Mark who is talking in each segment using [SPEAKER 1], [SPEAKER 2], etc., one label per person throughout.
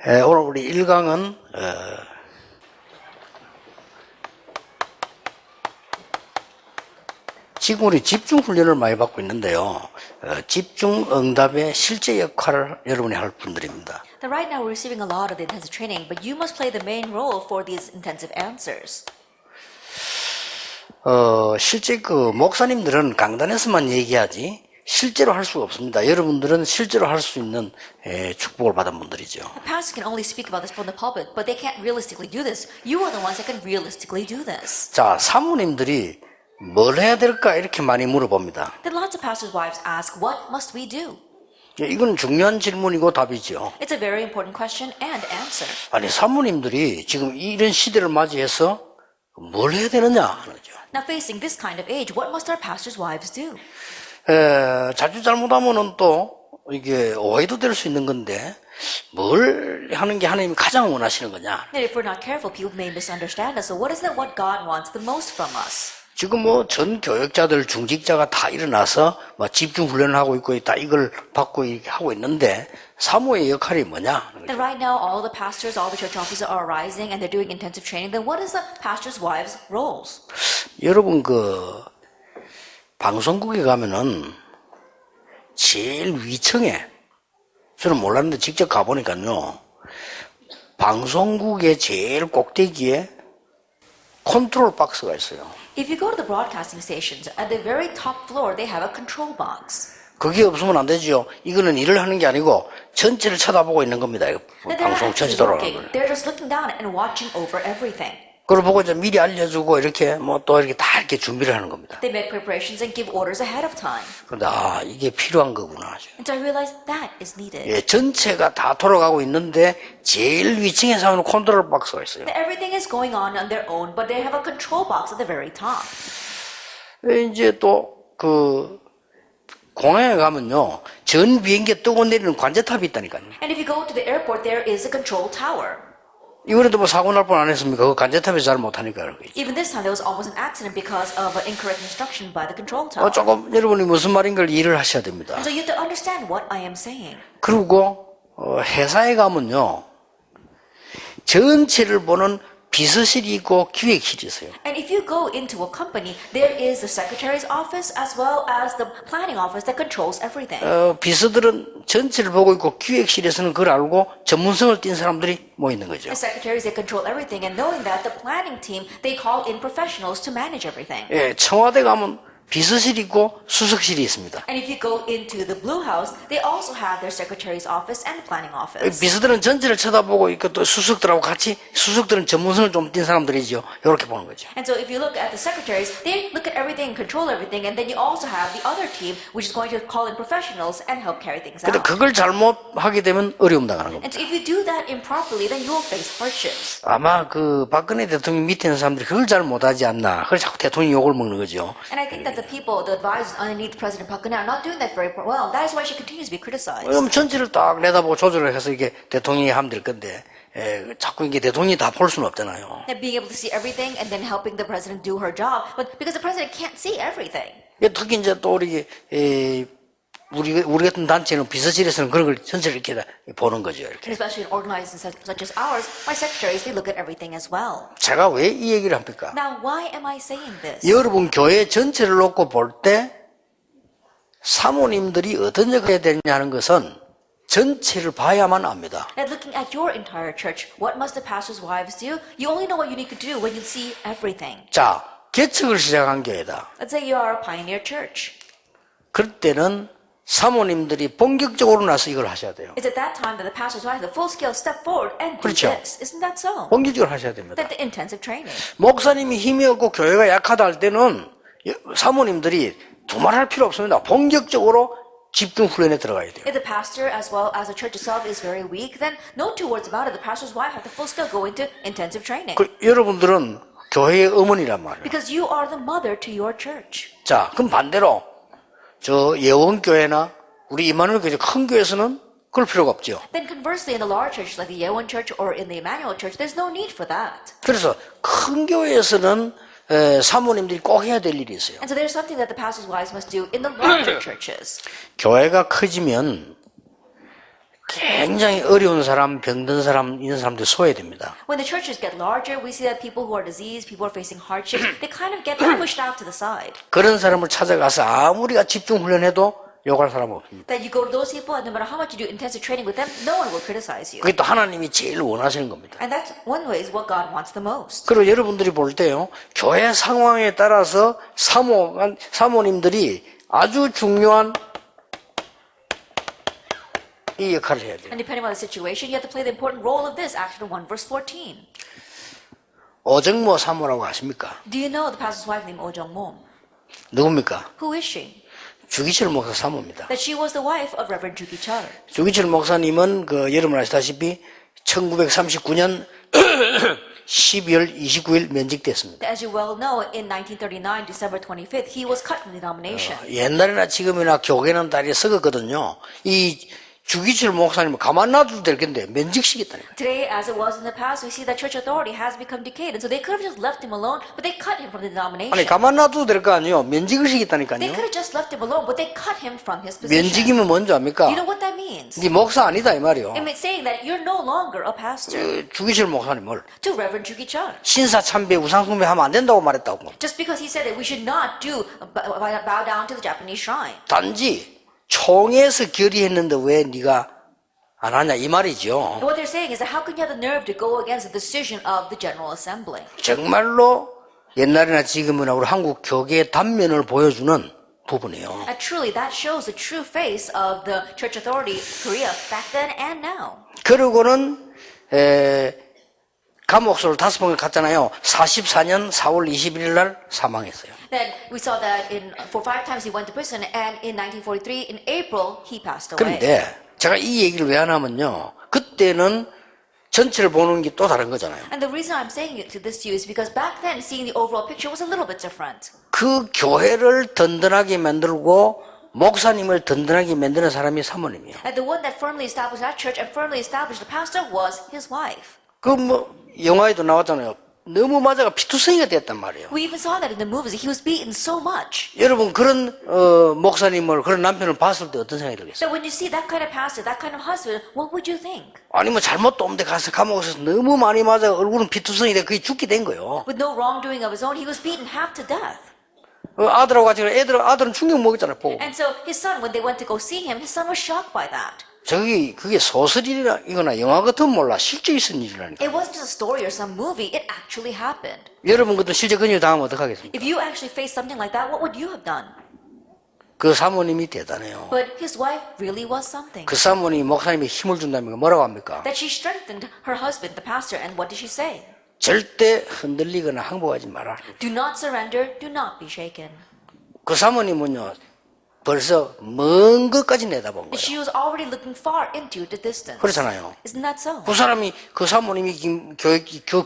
[SPEAKER 1] 오늘 우리 1강은 지금 우리 집중훈련을 많이 받고 있는데요. 집중응답의 실제 역할을 여러분이 할 분들입니다.
[SPEAKER 2] Now, right now we're receiving a lot of the intensive training, but you must play the main role for these intensive answers.
[SPEAKER 1] 실제 그 목사님들은 강단에서만 얘기하지 실제로 할 수가 없습니다. 여러분들은 실제로 할 수 있는 축복을 받은 분들이죠.
[SPEAKER 2] The pastor can only speak about this from the pulpit, but they can't realistically do this. You are the ones that can realistically do this.
[SPEAKER 1] 자, 사모님들이 뭘 해야 될까 이렇게 많이 물어봅니다.
[SPEAKER 2] Then lots of pastors' wives ask, what must we do?
[SPEAKER 1] 이건 중요한 질문이고 답이죠.
[SPEAKER 2] It's a very important question and answer.
[SPEAKER 1] 아니, 사모님들이 지금 이런 시대를 맞이해서 뭘 해야 되느냐 하는 거죠.
[SPEAKER 2] Now, facing this kind of age, what must our pastors' wives do?
[SPEAKER 1] 자주 잘못하면은 또 이게 오해도 될 수 있는 건데 뭘 하는 게 하나님이 가장 원하시는 거냐?
[SPEAKER 2] That if we're not careful, people may misunderstand us. So, what is that what God wants the most from us?
[SPEAKER 1] 지금 뭐 전 교역자들 중직자가 다 일어나서 뭐 집중 훈련을 하고 있고 다 이걸 받고 이렇게 하고 있는데 사모의 역할이 뭐냐?
[SPEAKER 2] Then right now, all the pastors, all the church officers are rising and they're doing intensive training. Then what is the pastor's wives' roles?
[SPEAKER 1] 여러분 그 방송국에 가면은 제일 위층에 저는 몰랐는데 직접 가보니까요. 방송국의 제일 꼭대기에 컨트롤 박스가 있어요.
[SPEAKER 2] If you go to the broadcasting stations, at the very top floor, they have a control box.
[SPEAKER 1] 그게 없으면 안 되죠. 이거는 일을 하는 게 아니고 전체를 쳐다보고 있는 겁니다.
[SPEAKER 2] They're
[SPEAKER 1] 방송
[SPEAKER 2] not
[SPEAKER 1] 전체
[SPEAKER 2] actually
[SPEAKER 1] 돌아가는
[SPEAKER 2] working.
[SPEAKER 1] 걸.
[SPEAKER 2] They're just looking down and watching over everything.
[SPEAKER 1] 그걸 보고 이제 미리 알려주고 이렇게 뭐 또 이렇게 다 이렇게 준비를 하는 겁니다.
[SPEAKER 2] They make preparations and give orders ahead of time.
[SPEAKER 1] 그런데 이게 필요한 거구나.
[SPEAKER 2] And so I realized that is needed.
[SPEAKER 1] 예, 전체가 다 돌아가고 있는데 제일 위층에서 하는 컨트롤 박스가 있어요.
[SPEAKER 2] That everything is going on their own, but they have a control box at the very top.
[SPEAKER 1] 이제 또 그 공항에 가면요 전 비행기 뜨고 내리는 관제탑이 있다니까요.
[SPEAKER 2] And if you go to the airport, there is a control tower.
[SPEAKER 1] 이번에도 뭐 사고 날 뻔 안 했습니까? 그 관제탑에서 잘 못하니까 그런 거죠.
[SPEAKER 2] Even this time, there was almost an accident because of an incorrect instruction by the control tower.
[SPEAKER 1] 조금 여러분이 무슨 말인 걸 이해를 하셔야 됩니다.
[SPEAKER 2] And so you have to understand what I am saying.
[SPEAKER 1] 그리고 회사에 가면요 전체를 보는 비서실이 있고 기획실이 있어요.
[SPEAKER 2] And if you go into a company, there is the secretary's office as well as the planning office that controls everything.
[SPEAKER 1] 비서들은 전체를 보고 있고 기획실에서는 그걸 알고 전문성을 띈 사람들이 모 있는 거죠.
[SPEAKER 2] The secretaries, they control everything, and knowing that, the planning team, they call in professionals to manage everything.
[SPEAKER 1] 예, 청와대 가면 비서실이 있고 수석실이 있습니다.
[SPEAKER 2] And if you go into the Blue House, they also have their secretary's office and the planning office.
[SPEAKER 1] 비서들은 전체를 쳐다보고 있고 또 수석들하고 같이 수석들은 전문성을 좀 띈 사람들이죠. 이렇게 보는 거죠.
[SPEAKER 2] And so if you look at the secretaries, they look at everything and control everything, and then you also have the other team, which is going to call in professionals and help carry things
[SPEAKER 1] 근데
[SPEAKER 2] out.
[SPEAKER 1] 그걸 잘못하게 되면 어려움 당하는 겁니다.
[SPEAKER 2] And so if you do that improperly, then you will face hardships.
[SPEAKER 1] 아마 그 박근혜 대통령 밑에 있는 사람들이 그걸 잘 못하지 않나. 그래서 자꾸 대통령 욕을 먹는 거죠.
[SPEAKER 2] And I think that the people, the advisors underneath President Park Geun-hye are not doing that very well. That is why she continues to be criticized.
[SPEAKER 1] 그럼 전체를 딱 내다보고 조절을 해서 이게 대통령이 하면 될 건데 자꾸 이게 대통령이 다 볼 수는 없잖아요.
[SPEAKER 2] And being able to see everything and then helping the president do her job, but because the president can't see everything.
[SPEAKER 1] 특히 이제 또 우리 같은 단체는 비서실에서는 그런 걸 전체를 이렇게 다 보는 거죠. 이렇게.
[SPEAKER 2] And especially in organizations such as ours, my secretaries, they look at everything as well.
[SPEAKER 1] 제가 왜 이 얘기를 합니까?
[SPEAKER 2] Now, why am I saying this?
[SPEAKER 1] 여러분 교회 전체를 놓고 볼 때 사모님들이 어떤 역할을 해야 되냐는 것은 전체를 봐야만 압니다.
[SPEAKER 2] And looking at your entire church, what must the pastor's wives do? You only know what you need to do when you see everything.
[SPEAKER 1] 자, 개척을 시작한 교회다.
[SPEAKER 2] Let's say you are a pioneer church.
[SPEAKER 1] 그럴 때는 사모님들이 본격적으로 나서 이걸 하셔야 돼요.
[SPEAKER 2] It's at that time that the pastor's wives, the full scale, step forward and do
[SPEAKER 1] 그렇죠.
[SPEAKER 2] this. Isn't that so?
[SPEAKER 1] 본격적으로 하셔야 됩니다.
[SPEAKER 2] That the intensive training.
[SPEAKER 1] 목사님이 힘이 없고 교회가 약하다 할 때는 사모님들이 두말할 필요 없습니다. 본격적으로 집중 훈련에 들어가야 돼요.
[SPEAKER 2] If the pastor as well as the church itself is very weak, then no two words about it. The pastor's wife have to full scale go into intensive training.
[SPEAKER 1] 여러분들은 교회의 어머니란 말이에요.
[SPEAKER 2] Because you are the mother to your church.
[SPEAKER 1] 자, 그럼 반대로 저 예원교회나 우리 이만원 교회 큰 교회에서는 그럴 필요가 없죠.
[SPEAKER 2] Then conversely, in the large churches like the Yewon Church or in the Emmanuel Church, there's no need for that.
[SPEAKER 1] 그래서 큰 교회에서는 사모님들이 꼭 해야 될 일이 있어요.
[SPEAKER 2] And so there's something that the pastor's wives must do in the larger churches.
[SPEAKER 1] 교회가 커지면 굉장히 어려운 사람, 병든 사람, 이런 사람들 소외됩니다.
[SPEAKER 2] When the churches get larger, we see that people who are diseased, people who are facing hardships, they kind of get pushed out to the side.
[SPEAKER 1] 그런 사람을 찾아가서 아무리가 집중 훈련해도 욕할 사람 없습니다.
[SPEAKER 2] That you go to those people and no matter how much you do intensive training with them, no one will criticize you.
[SPEAKER 1] 그게 또 하나님이 제일 원하시는 겁니다.
[SPEAKER 2] And that's one way is what God wants the most.
[SPEAKER 1] 그리고 여러분들이 볼 때요, 교회 상황에 따라서 사모님들이 아주 중요한 이 역할을 해야 돼요.
[SPEAKER 2] And depending on the situation, you have to play the important role of this, Acts 1 verse 14.
[SPEAKER 1] 오정모 사모라고 아십니까?
[SPEAKER 2] Do you know the pastor's wife named Oh Jung-mo?
[SPEAKER 1] 누굽니까?
[SPEAKER 2] Who is she?
[SPEAKER 1] 주기철 목사 사모입니다.
[SPEAKER 2] That she was the wife of Reverend Joo Ki-chul.
[SPEAKER 1] 주기철 목사님은 여러분 아시다시피 1939년 12월 29일 면직됐습니다.
[SPEAKER 2] As you well know, in 1939, December 25th, he was cut from the denomination.
[SPEAKER 1] 옛날이나 지금이나 교계는 다리 썩었거든요. 이 주기철 목사님은 가만 놔둬도 될 건데 면직시켰다니까요.
[SPEAKER 2] Today, as it was in the past, we see that church authority has become decayed. And so they could have just left him alone, but they cut him from the denomination.
[SPEAKER 1] 아니 가만 놔둬도 될 거 아니에요. 면직을
[SPEAKER 2] They
[SPEAKER 1] 시켰다니까요.
[SPEAKER 2] could have just left him alone, but they cut him from his position.
[SPEAKER 1] 면직이면 뭔지 압니까?
[SPEAKER 2] You know what that means?
[SPEAKER 1] 네 목사 아니다 이 말이요.
[SPEAKER 2] It means saying that you're no longer a pastor.
[SPEAKER 1] 주기철 목사님을
[SPEAKER 2] To Reverend Joo Ki-chul.
[SPEAKER 1] 신사참배 우상숭배 하면 안 된다고 말했다고.
[SPEAKER 2] Just because he said that we should not bow down to the Japanese shrine.
[SPEAKER 1] 단지 총회에서 결의했는데 왜 네가 안 하냐 이 말이죠.
[SPEAKER 2] And what they're saying is that how can you have the nerve to go against the decision of the General Assembly?
[SPEAKER 1] 정말로 옛날이나 지금이나 우리 한국 교계의 단면을 보여주는 부분이에요.
[SPEAKER 2] And truly, that shows the true face of the church authority Korea back then and now.
[SPEAKER 1] 그러고는 감옥소를 5번을 갔잖아요. 44년 4월 21일 날 사망했어요.
[SPEAKER 2] Then we saw that for 5 times he went to prison, and in 1943, in April, he passed away.
[SPEAKER 1] 그런데 제가 이 얘기를 왜 하냐면요. 그때는 전체를 보는 게 또 다른 거잖아요.
[SPEAKER 2] And the reason I'm saying this to you is because back then, seeing the overall picture was a little bit different.
[SPEAKER 1] 그 교회를 든든하게 만들고 목사님을 든든하게 만드는 사람이 사모님이에요.
[SPEAKER 2] And the one that firmly established that church and firmly established the pastor was his wife.
[SPEAKER 1] 영화에도 나왔잖아요. 너무 맞아가 피투성이가 됐단 말이에요.
[SPEAKER 2] We even saw that in the movies. He was beaten so much.
[SPEAKER 1] 여러분 그런 목사님을 그런 남편을 봤을 때 어떤 생각이 들겠어요?
[SPEAKER 2] So when you see that kind of pastor, that kind of husband, what would you think?
[SPEAKER 1] 아니면 잘못도 없는데 가서 감옥에서 너무 많이 맞아 얼굴은 피투성이 돼 거의 죽게 된 거예요.
[SPEAKER 2] With no wrongdoing of his own, he was beaten half to death.
[SPEAKER 1] 아들하고 같이 아들은 충격 먹었잖아요. 보고.
[SPEAKER 2] And so his son, when they went to go see him, his son was shocked by that.
[SPEAKER 1] 그게 소설이거나 영화 같으면 몰라. 실제 있은 일이라니까.
[SPEAKER 2] It wasn't just a story or some movie. It actually happened.
[SPEAKER 1] 여러분 것도 실제 그런 일 당하면 어떡하겠습니까?
[SPEAKER 2] If you actually faced something like that, what would you have done?
[SPEAKER 1] 그 사모님이 대단해요.
[SPEAKER 2] But his wife really was something.
[SPEAKER 1] 그 사모님이 목사님이 힘을 준다니까 뭐라고 합니까?
[SPEAKER 2] That she strengthened her husband, the pastor, and what did she say?
[SPEAKER 1] 절대 흔들리거나 항복하지 마라.
[SPEAKER 2] Do not surrender, do not be shaken.
[SPEAKER 1] 그 사모님은요 벌써 먼 것까지 내다본 거예요.
[SPEAKER 2] She was already looking far into the distance.
[SPEAKER 1] 그렇잖아요.
[SPEAKER 2] Isn't that so?
[SPEAKER 1] 그 사모님이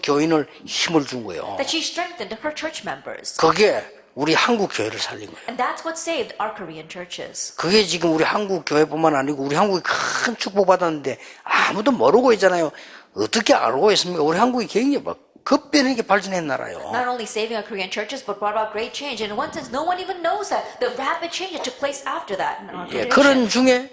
[SPEAKER 1] 교인을 힘을 준 거예요.
[SPEAKER 2] That she strengthened her church members.
[SPEAKER 1] 그게 우리 한국 교회를 살린 거예요.
[SPEAKER 2] And that's what saved our Korean churches.
[SPEAKER 1] 그게 지금 우리 한국 교회뿐만 아니고 우리 한국이 큰 축복받았는데 아무도 모르고 있잖아요. 어떻게 알고 있습니까? 우리 한국이 굉장히 급변하게 발전한 나라요.
[SPEAKER 2] Not only saving our Korean churches, but brought about great change. And in one sense, no one even knows that the rapid change that took place after that in our Korean
[SPEAKER 1] 그런
[SPEAKER 2] nation.
[SPEAKER 1] 중에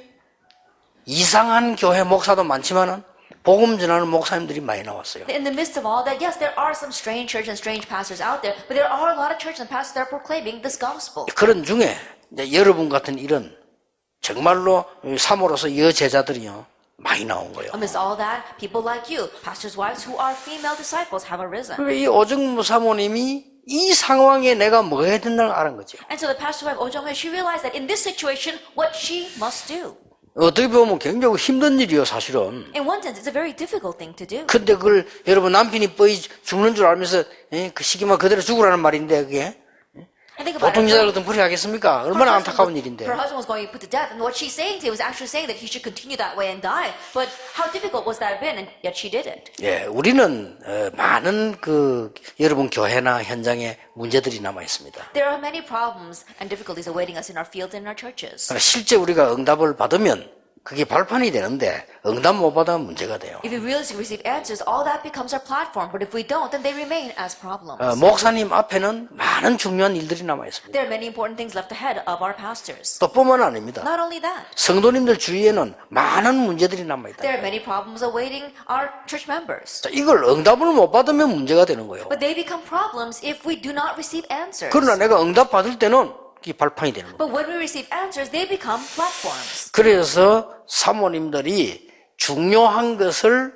[SPEAKER 1] 이상한 교회 목사도 많지만은 복음 전하는 목사님들이 많이 나왔어요.
[SPEAKER 2] In the midst of all that, yes, there are some strange churches and strange pastors out there, but there are a lot of churches and pastors that are proclaiming this gospel.
[SPEAKER 1] 그런 중에 이제 여러분 같은 이런 정말로 사모로서 여제자들이요 많이 나온 거예요.
[SPEAKER 2] Amidst all that, people like you, pastors' wives who are female disciples, have arisen.
[SPEAKER 1] 이 오정무 사모님이 이 상황에 내가 뭐 해야 된다는 걸 알은 거죠.
[SPEAKER 2] And so the pastor wife, Oh Jung-hye, she realized that in this situation, what she must do.
[SPEAKER 1] 어떻게 보면 굉장히 힘든 일이요, 사실은.
[SPEAKER 2] In one sense, it's a very difficult thing to do.
[SPEAKER 1] 근데 그걸 여러분 남편이 뻔히 죽는 줄 알면서 그 시기만 그대로 죽으라는 말인데 그게
[SPEAKER 2] And think about
[SPEAKER 1] 보통
[SPEAKER 2] it.
[SPEAKER 1] 여자 같은 불이 하겠습니까? 얼마나 안타까운 일인데.
[SPEAKER 2] Her husband was going to be put to death, and what she's saying to him was actually saying that he should continue that way and die. But how difficult was that been? And yet she did it.
[SPEAKER 1] 예, 우리는 많은 여러분 교회나 현장에 문제들이 남아 있습니다.
[SPEAKER 2] There are many problems and difficulties awaiting us in our fields and in our churches.
[SPEAKER 1] 실제 우리가 응답을 받으면 그게 발판이 되는데 응답 못 받으면 문제가 돼요.
[SPEAKER 2] If we really receive answers, all that becomes our platform. But if we don't, then they remain as problems.
[SPEAKER 1] 목사님 앞에는 많은 중요한 일들이 남아 있습니다.
[SPEAKER 2] There are many important things left ahead of our pastors.
[SPEAKER 1] 또 뿐만 아닙니다.
[SPEAKER 2] Not only that,
[SPEAKER 1] 성도님들 주위에는 많은 문제들이 남아 있다.
[SPEAKER 2] there are many problems awaiting our church members.
[SPEAKER 1] 자, 이걸 응답을 못 받으면 문제가 되는 거예요.
[SPEAKER 2] But they become problems if we do not receive answers.
[SPEAKER 1] 그러나 내가 응답 받을 때는 이게 발판이 되는 거예요.
[SPEAKER 2] But when we receive answers, they become platforms.
[SPEAKER 1] 그래서 사모님들이 중요한 것을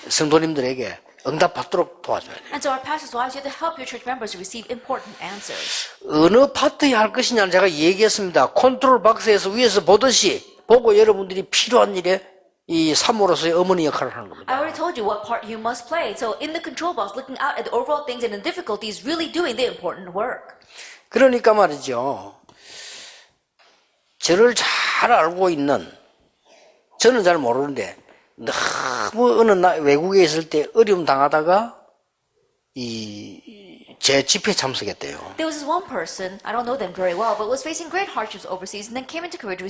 [SPEAKER 1] 성도님들에게 응답받도록 도와줘야 돼요.
[SPEAKER 2] And so our pastors' wives, you have to help your church members receive important answers.
[SPEAKER 1] 어느 파트에 할 것이냐는 제가 얘기했습니다. 컨트롤 박스에서 위에서 보듯이 보고 여러분들이 필요한 일에 이 사모로서의 어머니 역할을 하는 겁니다.
[SPEAKER 2] I already told you what part you must play. So in the control box, looking out at the overall things and the difficulties, really doing the important work.
[SPEAKER 1] 그러니까 말이죠. 저를 잘 알고 있는, 저는 잘 모르는데 너무 어느 외국에 있을 때 어려움 당하다가 제 집회에 참석했대요.
[SPEAKER 2] There was this one person, I don't know them very well, but was facing great hardships overseas and then came into Korea to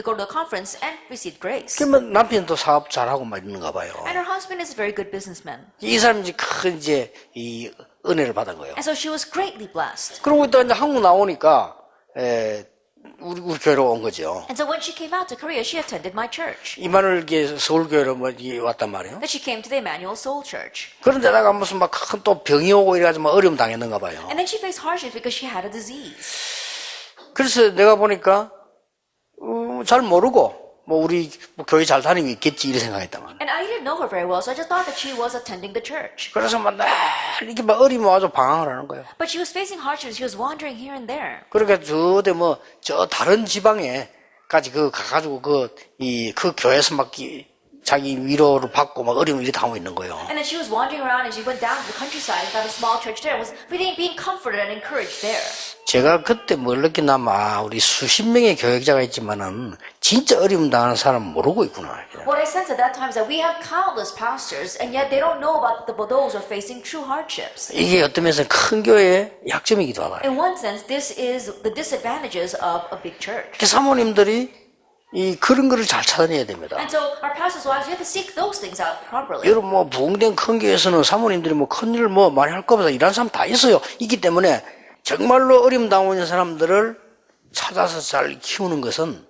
[SPEAKER 2] go to the conference and received grace.
[SPEAKER 1] 그러면 남편도 사업 잘하고 막 있는가 봐요.
[SPEAKER 2] And her husband is a very good businessman.
[SPEAKER 1] 이 사람이 큰 이 은혜를 받은 거예요.
[SPEAKER 2] And so she was greatly blessed.
[SPEAKER 1] 그러고 있다 이제 한국 나오니까 우리 교회로 온 거죠.
[SPEAKER 2] And so when she came out to Korea, she attended my church.
[SPEAKER 1] 이만을 서울교회로 왔단 말이에요.
[SPEAKER 2] Then she came to the Emmanuel Soul Church.
[SPEAKER 1] 그런데다가 무슨 막 큰 또 병이 오고 이래가지고 막 어려움 당했는가 봐요.
[SPEAKER 2] And then she faced hardships because she had a disease.
[SPEAKER 1] 그래서 내가 보니까 잘 모르고 우리 교회 잘 다니고 있겠지 이렇게 생각했단 말이에요.
[SPEAKER 2] And I didn't know her very well, so I just thought that she was attending the church.
[SPEAKER 1] 그래서 막 이렇게 막 어려움 와서 방황을 하는 거예요.
[SPEAKER 2] But she was facing hardships. She was wandering here and there.
[SPEAKER 1] 그러니까 저 다른 지방에까지 가가지고 그 교회에서 막 자기 위로를 받고 막 어려움 이렇게 당하고 있는 거예요.
[SPEAKER 2] And then she was wandering around and she went down to the countryside and found a small church there and was being comforted and encouraged there.
[SPEAKER 1] 제가 그때 뭘 느꼈냐면 우리 수십 명의 교역자가 있지만은 진짜 어려움 당하는 사람 모르고 있구나.
[SPEAKER 2] What I sensed at that time is that we have countless pastors and yet they don't know about those who are facing true hardships.
[SPEAKER 1] 이게 어떤 면에서 큰 교회의 약점이기도 하다.
[SPEAKER 2] In one sense, this is the disadvantages of a big church.
[SPEAKER 1] 사모님들이 그런 거를 잘 찾아내야 됩니다.
[SPEAKER 2] And so our pastors' wives, we have to seek those things out properly.
[SPEAKER 1] 여러분 부흥된 큰 교회에서는 사모님들이 큰 일을 많이 할 것보다 일하는 사람 다 있어요. 있기 때문에 정말로 어려움 당하고 있는 사람들을 찾아서 잘 키우는 것은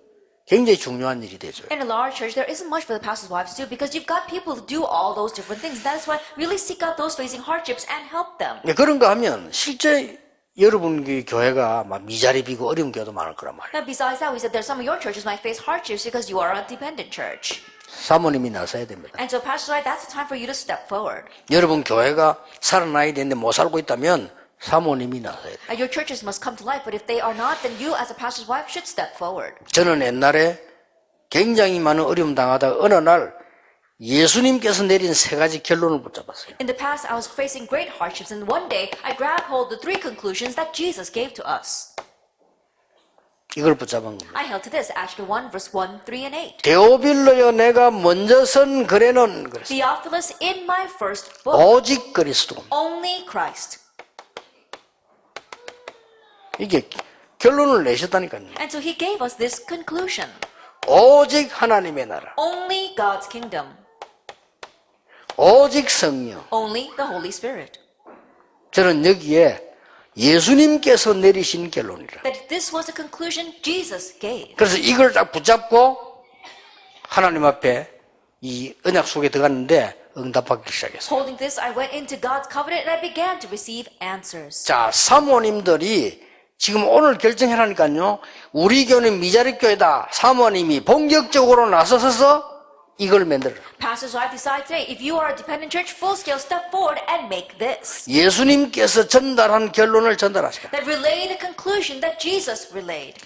[SPEAKER 1] 굉장히 중요한 일이 되죠.
[SPEAKER 2] In a large church, there isn't much for the pastors' wives to do because you've got people to do all those different things. That's why really seek out those facing hardships and help them.
[SPEAKER 1] 그런가 하면 실제 여러분 교회가 막 미자리 비고 어려운 교회도 많을 거란 말이에요.
[SPEAKER 2] Now, besides that, we said that some of your churches might face hardships because you are a dependent church.
[SPEAKER 1] 사모님이 나서야 됩니다.
[SPEAKER 2] And so, pastors' wives, that's the time for you to step forward.
[SPEAKER 1] 여러분 교회가 살아나야 되는데 못 살고 있다면 사모님이 나서야 돼요.
[SPEAKER 2] And your churches must come to life, but if they are not, then you as a pastor's wife should step forward.
[SPEAKER 1] 저는 옛날에 굉장히 많은 어려움 당하다가 어느 날 예수님께서 내린 세 가지 결론을 붙잡았어요.
[SPEAKER 2] In the past, I was facing great hardships, and one day I grabbed hold of the three conclusions that Jesus gave to us.
[SPEAKER 1] 이걸 붙잡은 겁니다.
[SPEAKER 2] I held to this, Acts 1, verse 1, 3, and 8.
[SPEAKER 1] 데오빌로여 내가 먼저 선 글에는 그랬어요.
[SPEAKER 2] Theophilus, in my first book,
[SPEAKER 1] 오직 그리스도.
[SPEAKER 2] only Christ.
[SPEAKER 1] 이게 결론을 내셨다니까요.
[SPEAKER 2] And so he gave us this conclusion.
[SPEAKER 1] 오직 하나님의 나라.
[SPEAKER 2] Only God's kingdom.
[SPEAKER 1] 오직 성령.
[SPEAKER 2] Only the Holy Spirit.
[SPEAKER 1] 저는 여기에 예수님께서 내리신 결론이라.
[SPEAKER 2] That this was the conclusion Jesus gave.
[SPEAKER 1] 그래서 이걸 딱 붙잡고 하나님 앞에 이 언약 속에 들어갔는데 응답받기 시작했어요.
[SPEAKER 2] Holding this, I went into God's covenant and I began to receive answers.
[SPEAKER 1] 자, 사모님들이 지금 오늘 결정해라니까요. 우리 교회는 미자리 교회다. 사모님이 본격적으로 나서서 이걸 만들어라.
[SPEAKER 2] Pastors' wife decide today, if you are a dependent church, full scale, step forward and make this.
[SPEAKER 1] 예수님께서 전달한 결론을 전달하시라.
[SPEAKER 2] That relay the conclusion that Jesus relayed.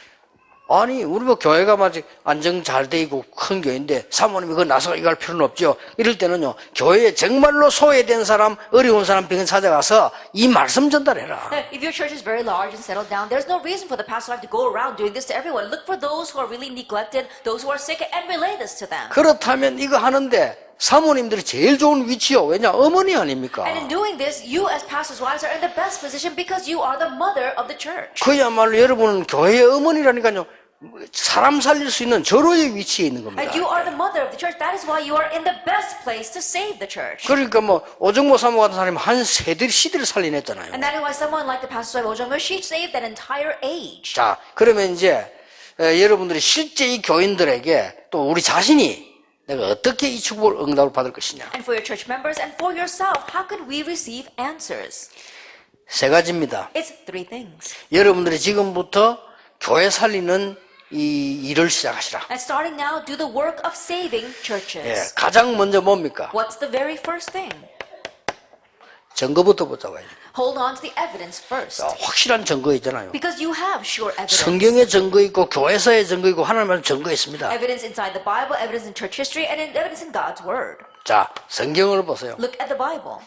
[SPEAKER 1] 아니, 우리 교회가 아직 안정 잘 돼 있고 큰 교회인데 사모님이 그거 나서 이거 할 필요는 없죠. 이럴 때는요, 교회에 정말로 소외된 사람, 어려운 사람 병원 찾아가서 이 말씀 전달해라.
[SPEAKER 2] Now, if your church is very large and settled down, there's no reason for the pastor wife to go around doing this to everyone. Look for those who are really neglected, those who are sick, and relay this to them.
[SPEAKER 1] 그렇다면 이거 하는데 사모님들이 제일 좋은 위치요. 왜냐? 어머니 아닙니까?
[SPEAKER 2] And in doing this, you as pastors' wives are in the best position because you are the mother of the church.
[SPEAKER 1] 그야말로 여러분은 교회의 어머니라니까요. 사람 살릴 수 있는 절호의 위치에 있는 겁니다.
[SPEAKER 2] And you are the mother of the church. That is why you are in the best place to save the church.
[SPEAKER 1] 그러니까 뭐 오정모 사모 같은 사람이 한 시대를 살리냈잖아요.
[SPEAKER 2] And that is why someone like the pastor's wife Oh Jung-ho, she saved an entire age.
[SPEAKER 1] 자, 그러면 이제 여러분들이 실제 이 교인들에게 또 우리 자신이 내가 어떻게 이 축복을 응답을 받을 것이냐.
[SPEAKER 2] And for your church members and for yourself, how could we receive answers?
[SPEAKER 1] 세 가지입니다.
[SPEAKER 2] It's three things.
[SPEAKER 1] 여러분들이 지금부터 교회 살리는 이 일을 시작하시라.
[SPEAKER 2] And starting now, do the work of saving churches.
[SPEAKER 1] 가장 먼저 뭡니까?
[SPEAKER 2] What's the very first thing?
[SPEAKER 1] 증거부터 붙잡아야 돼요.
[SPEAKER 2] Hold on to the evidence first.
[SPEAKER 1] 확실한 증거 있잖아요.
[SPEAKER 2] Because you have sure evidence.
[SPEAKER 1] 성경의 증거 있고 교회사의 증거 있고 하나님의 증거 있습니다.
[SPEAKER 2] Evidence inside the Bible, evidence in church history, and evidence in God's Word.
[SPEAKER 1] 자, 성경을 보세요.
[SPEAKER 2] Look at the Bible.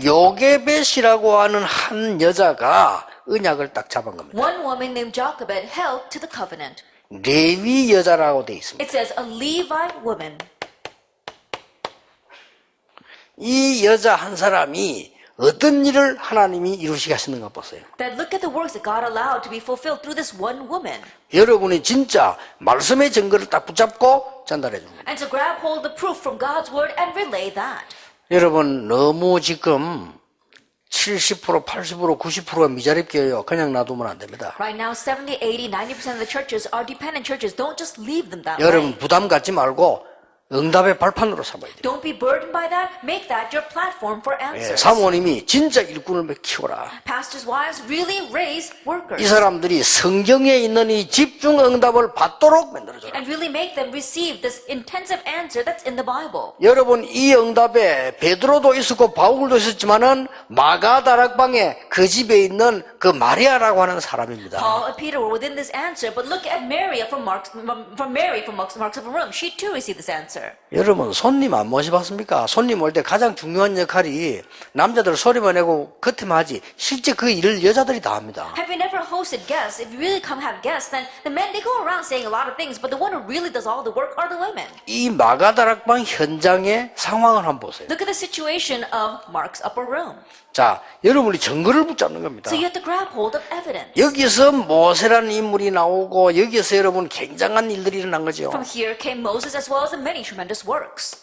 [SPEAKER 1] 요게벳이라고 하는 한 여자가 언약을 딱 잡은 겁니다.
[SPEAKER 2] One woman named Jochebed held to the covenant.
[SPEAKER 1] 레위 여자라고 돼 있습니다.
[SPEAKER 2] It says a Levite woman.
[SPEAKER 1] 이 여자 한 사람이 어떤 일을 하나님이 이루시게 하시는가 보세요.
[SPEAKER 2] That look at the works that God allowed to be fulfilled through this one woman.
[SPEAKER 1] 여러분이 진짜 말씀의 증거를 딱 붙잡고 전달해 줍니다.
[SPEAKER 2] And to grab hold of the proof from God's Word and relay that.
[SPEAKER 1] 여러분 너무 지금 70%, 80%, 90%가 미자립 교회요. 그냥 놔두면 안 됩니다.
[SPEAKER 2] Right now, 70, 80, 90% of the churches are dependent churches. Don't just leave them that
[SPEAKER 1] 여러분
[SPEAKER 2] way.
[SPEAKER 1] 부담 갖지 말고 응답의 발판으로 삼아야 돼요.
[SPEAKER 2] Don't be burdened by that. Make that your platform for answers.
[SPEAKER 1] 사모님이 진짜 일꾼을 키워라.
[SPEAKER 2] Pastors' wives really raise
[SPEAKER 1] 이
[SPEAKER 2] workers.
[SPEAKER 1] 사람들이 성경에 있는 이 집중 응답을 받도록 만들어줘라.
[SPEAKER 2] And really make them receive this intensive answer that's in the Bible.
[SPEAKER 1] 여러분 이 응답에 베드로도 있었고 바울도 있었지만은 마가다락방에 그 집에 있는 그 마리아라고 하는 사람입니다.
[SPEAKER 2] Paul and Peter were within this answer, but look at Mary from Mark's of Room. She too received this answer.
[SPEAKER 1] 여러분 손님 안 모셔봤습니까? 손님 올 때 가장 중요한 역할이 남자들 소리만 내고 겉에만 하지 실제 그 일을 여자들이 다 합니다.
[SPEAKER 2] Have you never hosted guests? If you really come have guests, then the men, they go around saying a lot of things, but the one who really does all the work are the women.
[SPEAKER 1] 이 마가다락방 현장의 상황을 한번 보세요.
[SPEAKER 2] Look at the situation of Mark's upper room.
[SPEAKER 1] 자, 여러분이 증거를 붙잡는 겁니다.
[SPEAKER 2] So you have to grab hold of evidence.
[SPEAKER 1] 여기서 모세라는 인물이 나오고 여기서 여러분 굉장한 일들이 일어난 거죠.
[SPEAKER 2] From here came Moses as well as the many tremendous works.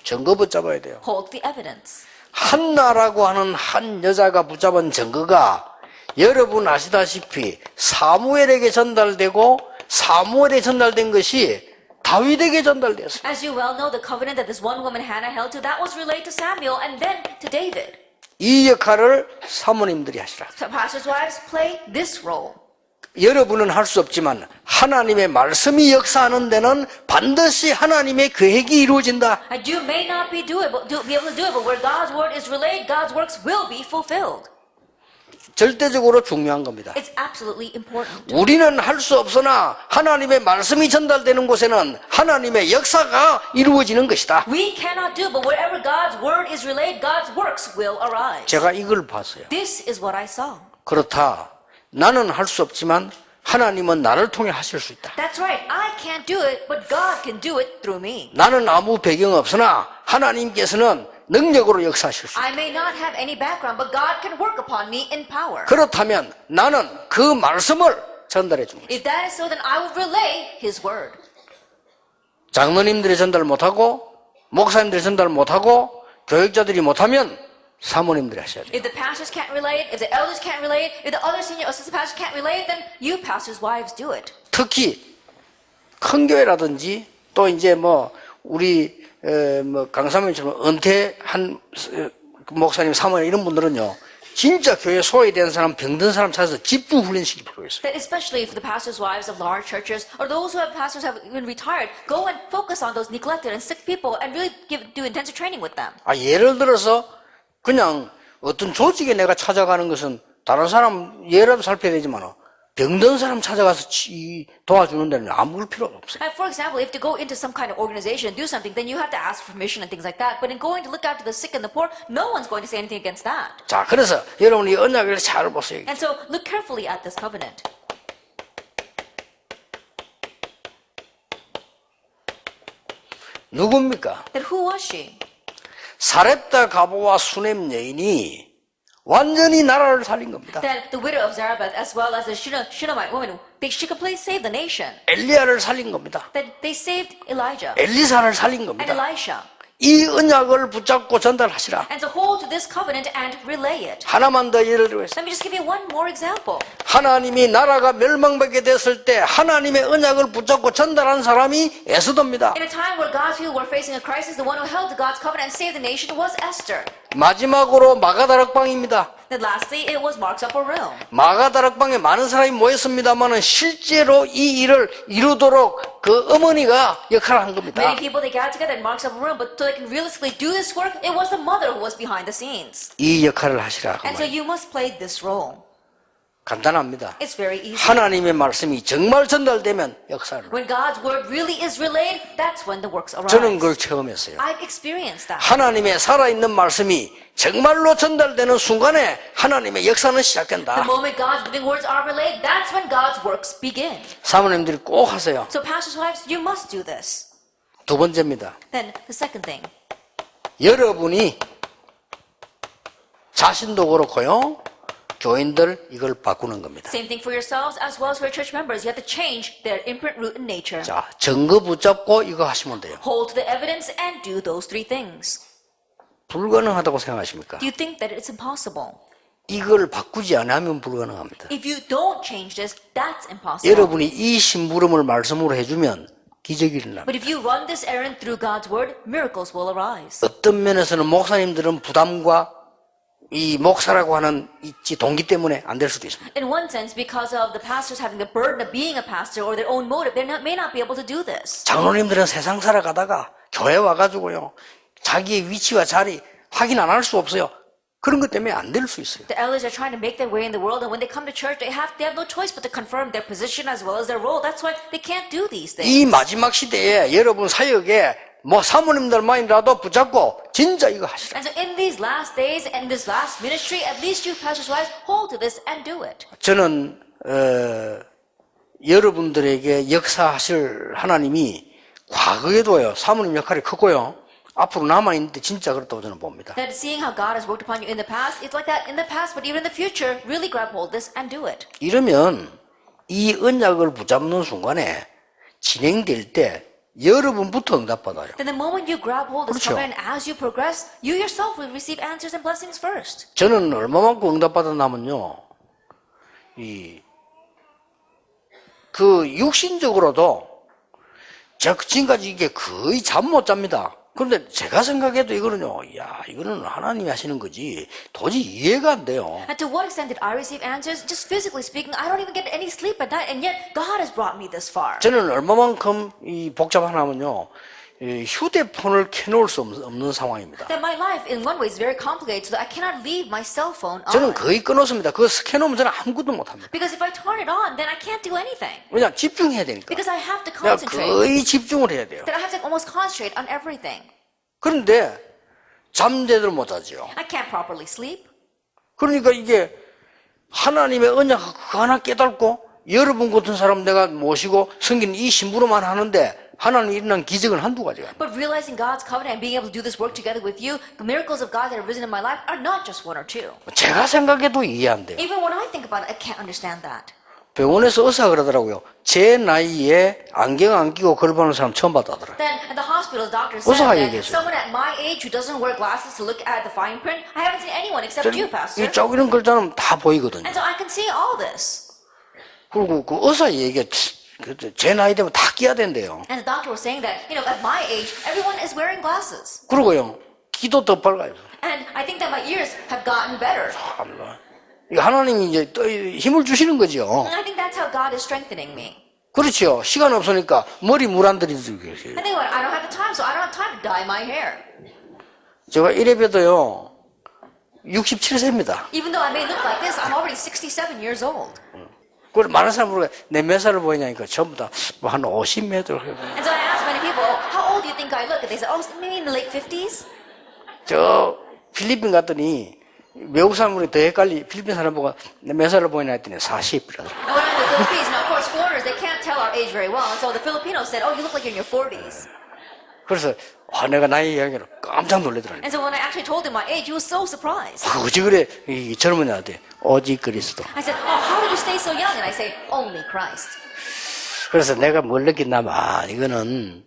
[SPEAKER 1] 증거 붙잡아야 돼요.
[SPEAKER 2] Hold the evidence.
[SPEAKER 1] 한나라고 하는 한 여자가 붙잡은 증거가 여러분 아시다시피 사무엘에게 전달되고 사무엘에 전달된 것이 다윗에게 전달되었어요.
[SPEAKER 2] As you well know, the covenant that this one woman Hannah held to, that was relayed to Samuel and then to David.
[SPEAKER 1] 이 역할을 사모님들이 하시라.
[SPEAKER 2] So pastors' wives play this role.
[SPEAKER 1] 여러분은 할 수 없지만 하나님의 말씀이 역사하는 데는 반드시 하나님의 계획이 이루어진다.
[SPEAKER 2] And you may not be able to do it, but where God's word is relayed, God's works will be fulfilled.
[SPEAKER 1] 절대적으로 중요한 겁니다.
[SPEAKER 2] It's absolutely important.
[SPEAKER 1] 우리는 할 수 없으나 하나님의 말씀이 전달되는 곳에는 하나님의 역사가 이루어지는 것이다.
[SPEAKER 2] We cannot do, but wherever God's word is relayed, God's works will arise.
[SPEAKER 1] 제가 이걸 봤어요.
[SPEAKER 2] This is what I saw.
[SPEAKER 1] 그렇다. 나는 할 수 없지만 하나님은 나를 통해 하실 수 있다.
[SPEAKER 2] That's right. I can't do it, but God can do it through me.
[SPEAKER 1] 나는 아무 배경 없으나 하나님께서는 능력으로 역사하실 수 있다.
[SPEAKER 2] I may not have any background, but God can work upon me in power.
[SPEAKER 1] 그렇다면 나는 그 말씀을 전달해 줍니다.
[SPEAKER 2] If that is so, then I will relay His word.
[SPEAKER 1] 장로님들이 전달 못하고 목사님들이 전달 못하고 교육자들이 못하면 사모님들이 하셔야 돼요.
[SPEAKER 2] If the pastors can't relay it, if the elders can't relay it, if the other senior assistant pastors can't relay it, then you pastors' wives do it.
[SPEAKER 1] 특히 큰 교회라든지 또 이제 뭐 우리 뭐 강사님처럼 은퇴한 목사님, 사모님 이런 분들은요. 진짜 교회 소외된 사람, 병든 사람 찾아서 집중 훈련시킬 필요가 있어요.
[SPEAKER 2] That especially for the pastors' wives of large churches or those who have pastors have been retired, go and focus on those neglected and sick people and really do intensive training with them.
[SPEAKER 1] 예를 들어서 그냥 어떤 조직에 내가 찾아가는 것은 다른 사람 예라도 살펴야 되지만 병든 사람 찾아가서 도와주는 데는 아무 필요가 없어요.
[SPEAKER 2] And for example, if to go into some kind of organization and do something, then you have to ask permission and things like that. But in going to look after the sick and the poor, no one's going to say anything against that.
[SPEAKER 1] 자, 그래서 여러분이 언약을 잘 보세요.
[SPEAKER 2] And so look carefully at this covenant.
[SPEAKER 1] 누굽니까?
[SPEAKER 2] Then who was she?
[SPEAKER 1] 사렙다 가보와 수넴 여인이 완전히 나라를 살린 겁니다.
[SPEAKER 2] Then the widow of Zarephath, as well as the Shunammite woman, she completely saved the nation.
[SPEAKER 1] 엘리야를 살린 겁니다.
[SPEAKER 2] Then they saved Elijah
[SPEAKER 1] 엘리사를 살린
[SPEAKER 2] and
[SPEAKER 1] 겁니다.
[SPEAKER 2] Elisha.
[SPEAKER 1] 이 언약을 붙잡고 전달하시라.
[SPEAKER 2] And to hold to this covenant and relay it.
[SPEAKER 1] 하나만 더 예를 들어서
[SPEAKER 2] Let me just give you one more example.
[SPEAKER 1] 하나님이 나라가 멸망받게 됐을 때 하나님의 언약을 붙잡고 전달한 사람이 에스더입니다.
[SPEAKER 2] In a time where God's people were facing a crisis, the one who held to God's covenant and saved the nation was Esther.
[SPEAKER 1] 마지막으로 마가다락방입니다.
[SPEAKER 2] Then lastly, it was Mark's upper room.
[SPEAKER 1] 마가다락방에 많은 사람이 모였습니다만은 실제로 이 일을 이루도록 그 어머니가 역할을 한 겁니다.
[SPEAKER 2] Many people, they gathered together in Mark's upper room, but so they can realistically do this work, it was the mother who was behind the scenes.
[SPEAKER 1] 이 역할을 하시라. 그
[SPEAKER 2] And so
[SPEAKER 1] 말이에요.
[SPEAKER 2] you must play this role.
[SPEAKER 1] 간단합니다.
[SPEAKER 2] It's very easy.
[SPEAKER 1] 하나님의 말씀이 정말 전달되면 역사를.
[SPEAKER 2] When God's word really is relayed, that's when the works arise.
[SPEAKER 1] 저는 그걸 체험했어요.
[SPEAKER 2] I've experienced that.
[SPEAKER 1] 하나님의 살아있는 말씀이 정말로 전달되는 순간에 하나님의 역사는
[SPEAKER 2] The
[SPEAKER 1] 시작된다.
[SPEAKER 2] moment God's living words are relayed, that's when God's works begin.
[SPEAKER 1] 사모님들이 꼭 하세요.
[SPEAKER 2] So pastors' wives, you must do this.
[SPEAKER 1] 두 번째입니다.
[SPEAKER 2] Then the second thing,
[SPEAKER 1] 여러분이 자신도 그렇고요. 교인들 이걸 바꾸는 겁니다.
[SPEAKER 2] same thing for yourselves as well as for your church members. You have to change their imprint, root, and nature.
[SPEAKER 1] 자, 증거 붙잡고 이거 하시면 돼요.
[SPEAKER 2] Hold to the evidence and do those three things.
[SPEAKER 1] 불가능하다고 생각하십니까?
[SPEAKER 2] Do you think that it's impossible?
[SPEAKER 1] 이걸 바꾸지 않으면 불가능합니다.
[SPEAKER 2] If you don't change this, that's impossible.
[SPEAKER 1] 여러분이 이 심부름을 말씀으로 해주면 기적이 일어납니다.
[SPEAKER 2] But if you run this errand through God's word, miracles will arise.
[SPEAKER 1] 어떤 면에서는 목사님들은 부담과 이 목사라고 하는 이 동기 때문에 안 될 수도 있습니다.
[SPEAKER 2] In one sense, because of the pastors having the burden of being a pastor or their own motive, they may not be able to do this.
[SPEAKER 1] 장로님들은 세상 살아가다가 교회 와가지고요. 자기의 위치와 자리 확인 안 할 수 없어요. 그런 것 때문에 안 될 수 있어요.
[SPEAKER 2] The elders are trying to make their way in the world, and when they come to church, they have no choice but to confirm their position as well as their role. That's why they can't do these things.
[SPEAKER 1] 이 마지막 시대에 여러분 사역에 사모님들만이라도 붙잡고 진짜 이거 하시라.
[SPEAKER 2] And so in these last days and this last ministry, at least you pastors' wives, hold to this and do it.
[SPEAKER 1] 저는 여러분들에게 역사하실 하나님이 과거에도요 사모님 역할이 컸고요. 앞으로 남아있는데 진짜 그렇다고 저는 봅니다.
[SPEAKER 2] That seeing how God has worked upon you in the past, it's like that in the past, but even in the future, really grab hold of this and do it.
[SPEAKER 1] 이러면 이 언약을 붙잡는 순간에 진행될 때 여러분부터 응답받아요.
[SPEAKER 2] Then the moment you grab hold of this
[SPEAKER 1] 그렇죠.
[SPEAKER 2] covenant, as you progress, you yourself will receive answers and blessings first.
[SPEAKER 1] 저는 얼마만큼 응답받았냐면요. 그 육신적으로도 제가 지금까지 이게 거의 잠 못 잡니다. 그런데 제가 생각해도 이거는요, 이거는 하나님이 하시는 거지 도저히 이해가 안 돼요.
[SPEAKER 2] And to what extent did I receive answers? Just physically speaking, I don't even get any sleep at night, and yet God has brought me this far.
[SPEAKER 1] 저는 얼마만큼 이 복잡하냐면요, 이 휴대폰을 켜놓을 수 없는 상황입니다.
[SPEAKER 2] That my life, in one way, is very complicated, so that I cannot leave my cell phone
[SPEAKER 1] 저는
[SPEAKER 2] on.
[SPEAKER 1] 거의 끊었습니다. 그거 켜놓으면 저는 아무것도 못합니다.
[SPEAKER 2] Because if I turn it on, then I can't do anything.
[SPEAKER 1] 왜냐 집중해야 되니까.
[SPEAKER 2] Because I have to
[SPEAKER 1] 내가
[SPEAKER 2] concentrate.
[SPEAKER 1] 거의 집중을 해야 돼요.
[SPEAKER 2] That I have to almost concentrate on everything.
[SPEAKER 1] 그런데 잠 제대로 못 자지요.
[SPEAKER 2] I can't properly sleep.
[SPEAKER 1] 그러니까 이게 하나님의 언약 그거 하나 깨닫고 여러분 같은 사람 내가 모시고 섬기는 이 신부로만 하는데 하나님 일어난 기적은 한두 가지가.
[SPEAKER 2] But realizing God's covenant and being able to do this work together with you, the miracles of God that have risen in my life are not just one or two.
[SPEAKER 1] 제가 생각해도 이해 안 돼요.
[SPEAKER 2] Even when I think about it, I can't understand that.
[SPEAKER 1] 병원에서 의사가 그러더라고요. 제 나이에 안경 안 끼고 걸어보는 사람 처음 봤다더라.
[SPEAKER 2] Then at the hospital, the doctor said
[SPEAKER 1] 의사가
[SPEAKER 2] that
[SPEAKER 1] 얘기했어요.
[SPEAKER 2] someone at my age who doesn't wear glasses to look at the fine print, I haven't seen anyone except you, Pastor.
[SPEAKER 1] 이 쪼기는 글자는 다 보이거든요.
[SPEAKER 2] And so I can see all this.
[SPEAKER 1] 그리고 그 의사 얘기가 제 나이 되면 다 끼야 된대요.
[SPEAKER 2] And the doctor was saying that, at my age, everyone is wearing glasses.
[SPEAKER 1] 그리고요, 귀도 더 밝아요.
[SPEAKER 2] And I think that my ears have gotten better.
[SPEAKER 1] 하나님이 이제 또 힘을 주시는 거죠.
[SPEAKER 2] And I think that's how God is strengthening me.
[SPEAKER 1] 그렇죠. 시간 없으니까 머리 물 안 들이고 계세요.
[SPEAKER 2] I think I don't have the time, so I don't have time to dye my hair.
[SPEAKER 1] 제가 이래봬도요, 67세입니다.
[SPEAKER 2] Even though I may look like this, I'm already 67 years old.
[SPEAKER 1] 그걸 많은 사람 물어요. 내 몇 살을 보이냐니까 전부 다 한 50몇.
[SPEAKER 2] And so I asked many people, how old do you think I look? And they said, maybe in the late 50s.
[SPEAKER 1] 저 필리핀 갔더니 외국 사람들이 더 헷갈리. 필리핀 사람 보고 내 몇 살을 보이냐 했더니 40이라더라고요.
[SPEAKER 2] And when I'm in the Philippines, now of course foreigners, they can't tell our age very well. And so the Filipinos said, you look like you're in your 40s.
[SPEAKER 1] 그래서 내가 나이 이야기를 깜짝 놀라더라고요.
[SPEAKER 2] And so when I actually told him my age, he was so surprised.
[SPEAKER 1] 어찌 그래 이 젊은 애한테 오직 그리스도.
[SPEAKER 2] I said, oh, how did you stay so young? And I say, only Christ.
[SPEAKER 1] 그래서 내가 뭘 느꼈냐면 이거는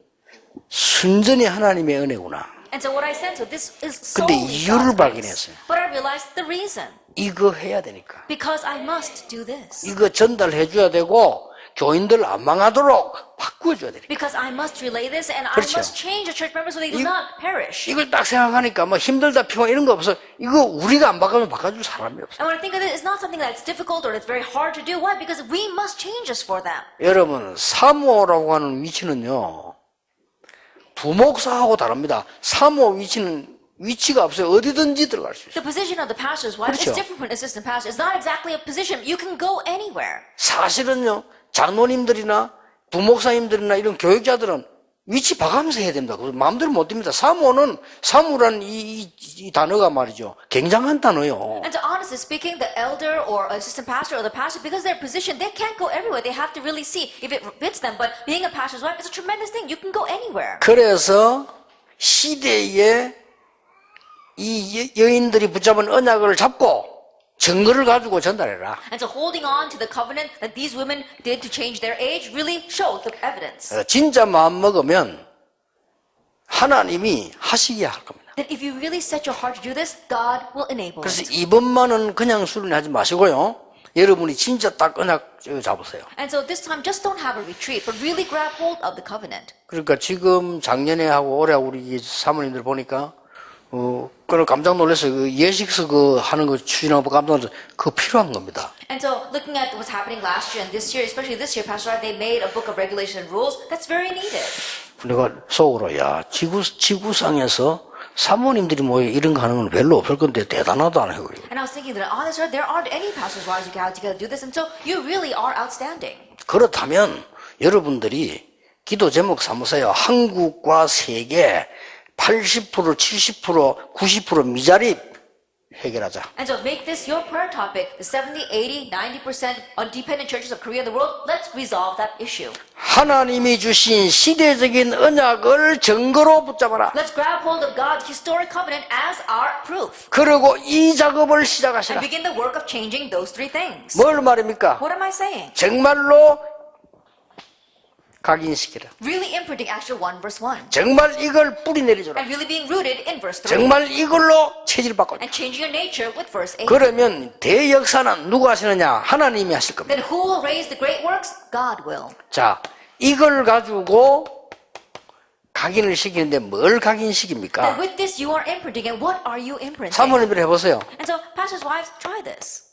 [SPEAKER 1] 순전히 하나님의 은혜구나.
[SPEAKER 2] And so what I said, so this is
[SPEAKER 1] 근데
[SPEAKER 2] solely
[SPEAKER 1] 이유를
[SPEAKER 2] God's grace.
[SPEAKER 1] 발견했어요.
[SPEAKER 2] But I realized the reason.
[SPEAKER 1] 이거 해야 되니까.
[SPEAKER 2] Because I must do this.
[SPEAKER 1] 이거 전달해 줘야 되고 교인들 안 망하도록 바꾸어 줘야 되니까.
[SPEAKER 2] Because I must relay this and
[SPEAKER 1] 그렇죠.
[SPEAKER 2] I must change the church members so they do not perish.
[SPEAKER 1] 이걸 딱 생각하니까 뭐 힘들다 피곤 이런 거 없어. 이거 우리가 안 바꾸면 바꿔줄 사람이 없어.
[SPEAKER 2] And when I think of it, it's not something that's difficult or that's very hard to do. Why? Because we must change this for them.
[SPEAKER 1] 여러분 사모라고 하는 위치는요. 부목사하고 다릅니다. 사모 위치가 없어요. 어디든지 들어갈 수 있어요.
[SPEAKER 2] The position of the pastor's wife
[SPEAKER 1] 그렇죠.
[SPEAKER 2] is different from assistant pastor. It's not exactly a position. You can go anywhere.
[SPEAKER 1] 사실은요. 장로님들이나 부목사님들이나 이런 교육자들은 위치 봐가면서 해야 됩니다. 마음대로 못 됩니다. 사모라는 이 단어가 말이죠. 굉장한 단어예요.
[SPEAKER 2] And so honestly speaking, the elder or assistant pastor or the pastor, because their position, they can't go everywhere. They have to really see if it fits them. But being a pastor's wife is a tremendous thing. You can go anywhere.
[SPEAKER 1] 그래서 시대에 이 여인들이 붙잡은 언약을 잡고 증거를 가지고 전달해라.
[SPEAKER 2] And so holding on to the covenant that these women did to change their age really showed the evidence.
[SPEAKER 1] 진짜 마음 먹으면 하나님이 하시게 할 겁니다.
[SPEAKER 2] That if you really set your heart to do this, God will enable
[SPEAKER 1] 그래서
[SPEAKER 2] it.
[SPEAKER 1] 이번만은 그냥 수련하지 마시고요. 여러분이 진짜 딱 언약 잡으세요.
[SPEAKER 2] And so this time, just don't have a retreat, but really grab hold of the covenant.
[SPEAKER 1] 그러니까 지금 작년에 하고 올해 우리 사모님들 보니까 그걸 깜짝 놀랐어요. 그 예식서 하는 거 추진하고 깜짝 놀랐어요. 그거 필요한 겁니다.
[SPEAKER 2] And so looking at what's happening last year and this year, especially this year, Pastor, they made a book of regulations and rules. That's very needed.
[SPEAKER 1] 내가 속으로 지구상에서 사모님들이 모여 이런 거 하는 건 별로 없을 건데 대단하다 하고.
[SPEAKER 2] And I was thinking that on this earth, there aren't any pastors' wives who can together do this. And so you really are outstanding.
[SPEAKER 1] 그렇다면 여러분들이 기도 제목 삼으세요. 한국과 세계 80%, 70%, 90% 미자립 해결하자.
[SPEAKER 2] And so make this your prayer topic. The 70, 80, 90% undependent churches of Korea and the world, let's resolve that issue.
[SPEAKER 1] 하나님이 주신 시대적인 언약을 증거로 붙잡아라.
[SPEAKER 2] Let's grab hold of God's historic covenant as our proof.
[SPEAKER 1] 그리고 이 작업을
[SPEAKER 2] And
[SPEAKER 1] 시작하시라.
[SPEAKER 2] begin the work of changing those three things.
[SPEAKER 1] 뭘 말입니까?
[SPEAKER 2] What am I saying?
[SPEAKER 1] 정말로 각인시키라.
[SPEAKER 2] Really imprinting Acts 1 verse 1.
[SPEAKER 1] 정말 이걸 뿌리 내리줘라.
[SPEAKER 2] And really being rooted in verse 3.
[SPEAKER 1] 정말 이걸로 체질 바꿔.
[SPEAKER 2] And changing your nature with verse 8.
[SPEAKER 1] 그러면 대역사는 누가 하시느냐? 하나님이 하실 겁니다.
[SPEAKER 2] Then who will raise the great works? God will.
[SPEAKER 1] 자, 이걸 가지고 각인을 시키는데 뭘 각인시킵니까?
[SPEAKER 2] And with this you are imprinting. And what are you imprinting?
[SPEAKER 1] 사모님들 해보세요.
[SPEAKER 2] And so, pastors' wives, try this.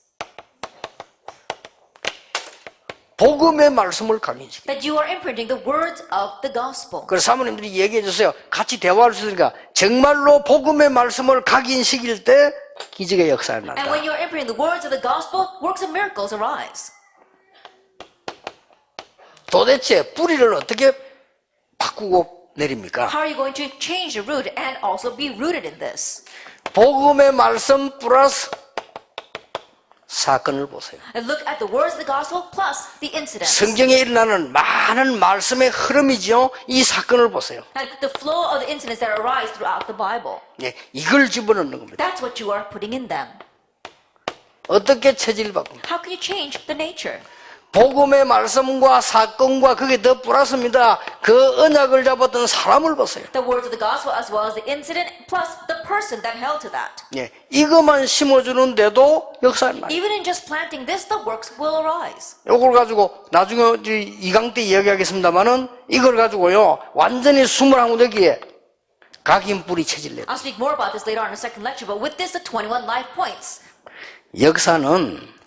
[SPEAKER 1] 복음의 말씀을 각인시켜.
[SPEAKER 2] That you are imprinting the words of the gospel.
[SPEAKER 1] 그래서 사모님들이 얘기해 주세요. 같이 대화할 수 있으니까 정말로 복음의 말씀을 각인시킬 때 기적의 역사가
[SPEAKER 2] And
[SPEAKER 1] 난다.
[SPEAKER 2] when you're imprinting the words of the gospel, works of miracles arise.
[SPEAKER 1] 도대체 뿌리를 어떻게 바꾸고 내립니까?
[SPEAKER 2] How are you going to change the root and also be rooted in this?
[SPEAKER 1] 복음의 말씀 플러스 사건을 보세요.
[SPEAKER 2] And look at the words of the gospel plus the incidents.
[SPEAKER 1] 성경에 일어나는 많은 말씀의 흐름이죠. 이 사건을 보세요.
[SPEAKER 2] And the flow of the incidents that arise throughout the Bible.
[SPEAKER 1] 예, 이걸 집어넣는 겁니다.
[SPEAKER 2] That's what you are putting in them.
[SPEAKER 1] 어떻게 체질을 바꿉니까?
[SPEAKER 2] How can you change the nature?
[SPEAKER 1] 복음의 말씀과 사건과 그게 더 플러스입니다. 그 언약을 잡았던 사람을 보세요.
[SPEAKER 2] The words of the gospel as well as the incident plus the person that held to that.
[SPEAKER 1] 예, 이것만 심어주는데도 역사가 나요.
[SPEAKER 2] Even in just planting this, the works will arise.
[SPEAKER 1] 이걸 가지고 나중에 2강 때 이야기하겠습니다만은 이걸 가지고요 완전히 21개의 각인 뿌리 체질 내요.
[SPEAKER 2] I'll speak more about this later on in the second lecture, but with this, the 21 life points.
[SPEAKER 1] 역사는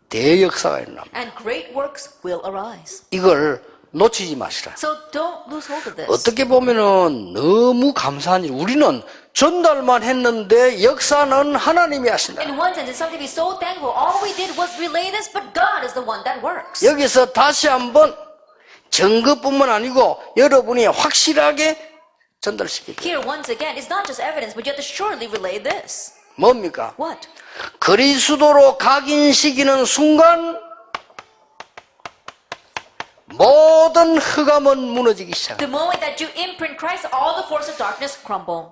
[SPEAKER 1] 대역사가 일어납니다.
[SPEAKER 2] And great works will arise.
[SPEAKER 1] 이걸 놓치지 마시라.
[SPEAKER 2] So don't lose hold of this.
[SPEAKER 1] 어떻게 보면은 너무 감사한 일. 우리는 전달만 했는데 역사는 하나님이 하신다.
[SPEAKER 2] In one sense, it's something to be so thankful. All we did was relay this, but God is the one that works.
[SPEAKER 1] 여기서 다시 한번 증거뿐만 아니고 여러분이 확실하게 전달시키죠.
[SPEAKER 2] Here, once again, it's not just evidence, but you have to surely relay this.
[SPEAKER 1] 뭡니까?
[SPEAKER 2] What?
[SPEAKER 1] 그리스도로 각인시키는 순간 모든 흑암은 무너지기 시작합니다.
[SPEAKER 2] The moment that you imprint Christ, all the forces of darkness crumble.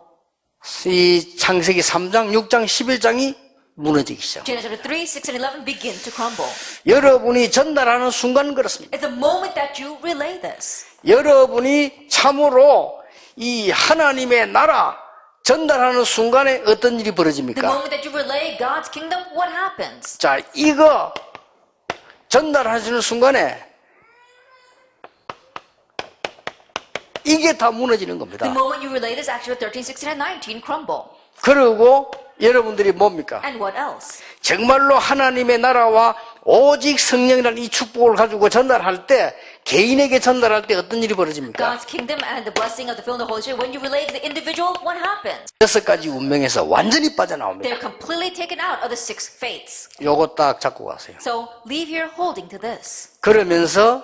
[SPEAKER 1] 이 창세기 3장, 6장, 11장이 무너지기 시작합니다.
[SPEAKER 2] Genesis chapter 3, 6, and 11 begin to crumble.
[SPEAKER 1] 여러분이 전달하는 순간 그렇습니다.
[SPEAKER 2] It's the moment that you relay this.
[SPEAKER 1] 여러분이 참으로 이 하나님의 나라 전달하는 순간에 어떤 일이
[SPEAKER 2] The
[SPEAKER 1] 벌어집니까?
[SPEAKER 2] moment that you relay God's kingdom, what happens?
[SPEAKER 1] 자, 이거 전달하시는 순간에 이게 다 무너지는 겁니다.
[SPEAKER 2] The moment you relay this, Acts 13, 16, and 19 crumble.
[SPEAKER 1] 그리고 여러분들이 뭡니까?
[SPEAKER 2] And what else?
[SPEAKER 1] 정말로 하나님의 나라와 오직 성령이라는 이 축복을 가지고 전달할 때, 개인에게 전달할 때 어떤 일이 벌어집니까?
[SPEAKER 2] God's kingdom and the blessing of the filling of the Holy Spirit. When you relay to the individual, what happens?
[SPEAKER 1] 6가지 운명에서 완전히 빠져나옵니다.
[SPEAKER 2] They're completely taken out of the 6 fates.
[SPEAKER 1] 요거 딱 잡고 가세요.
[SPEAKER 2] So leave here holding to this.
[SPEAKER 1] 그러면서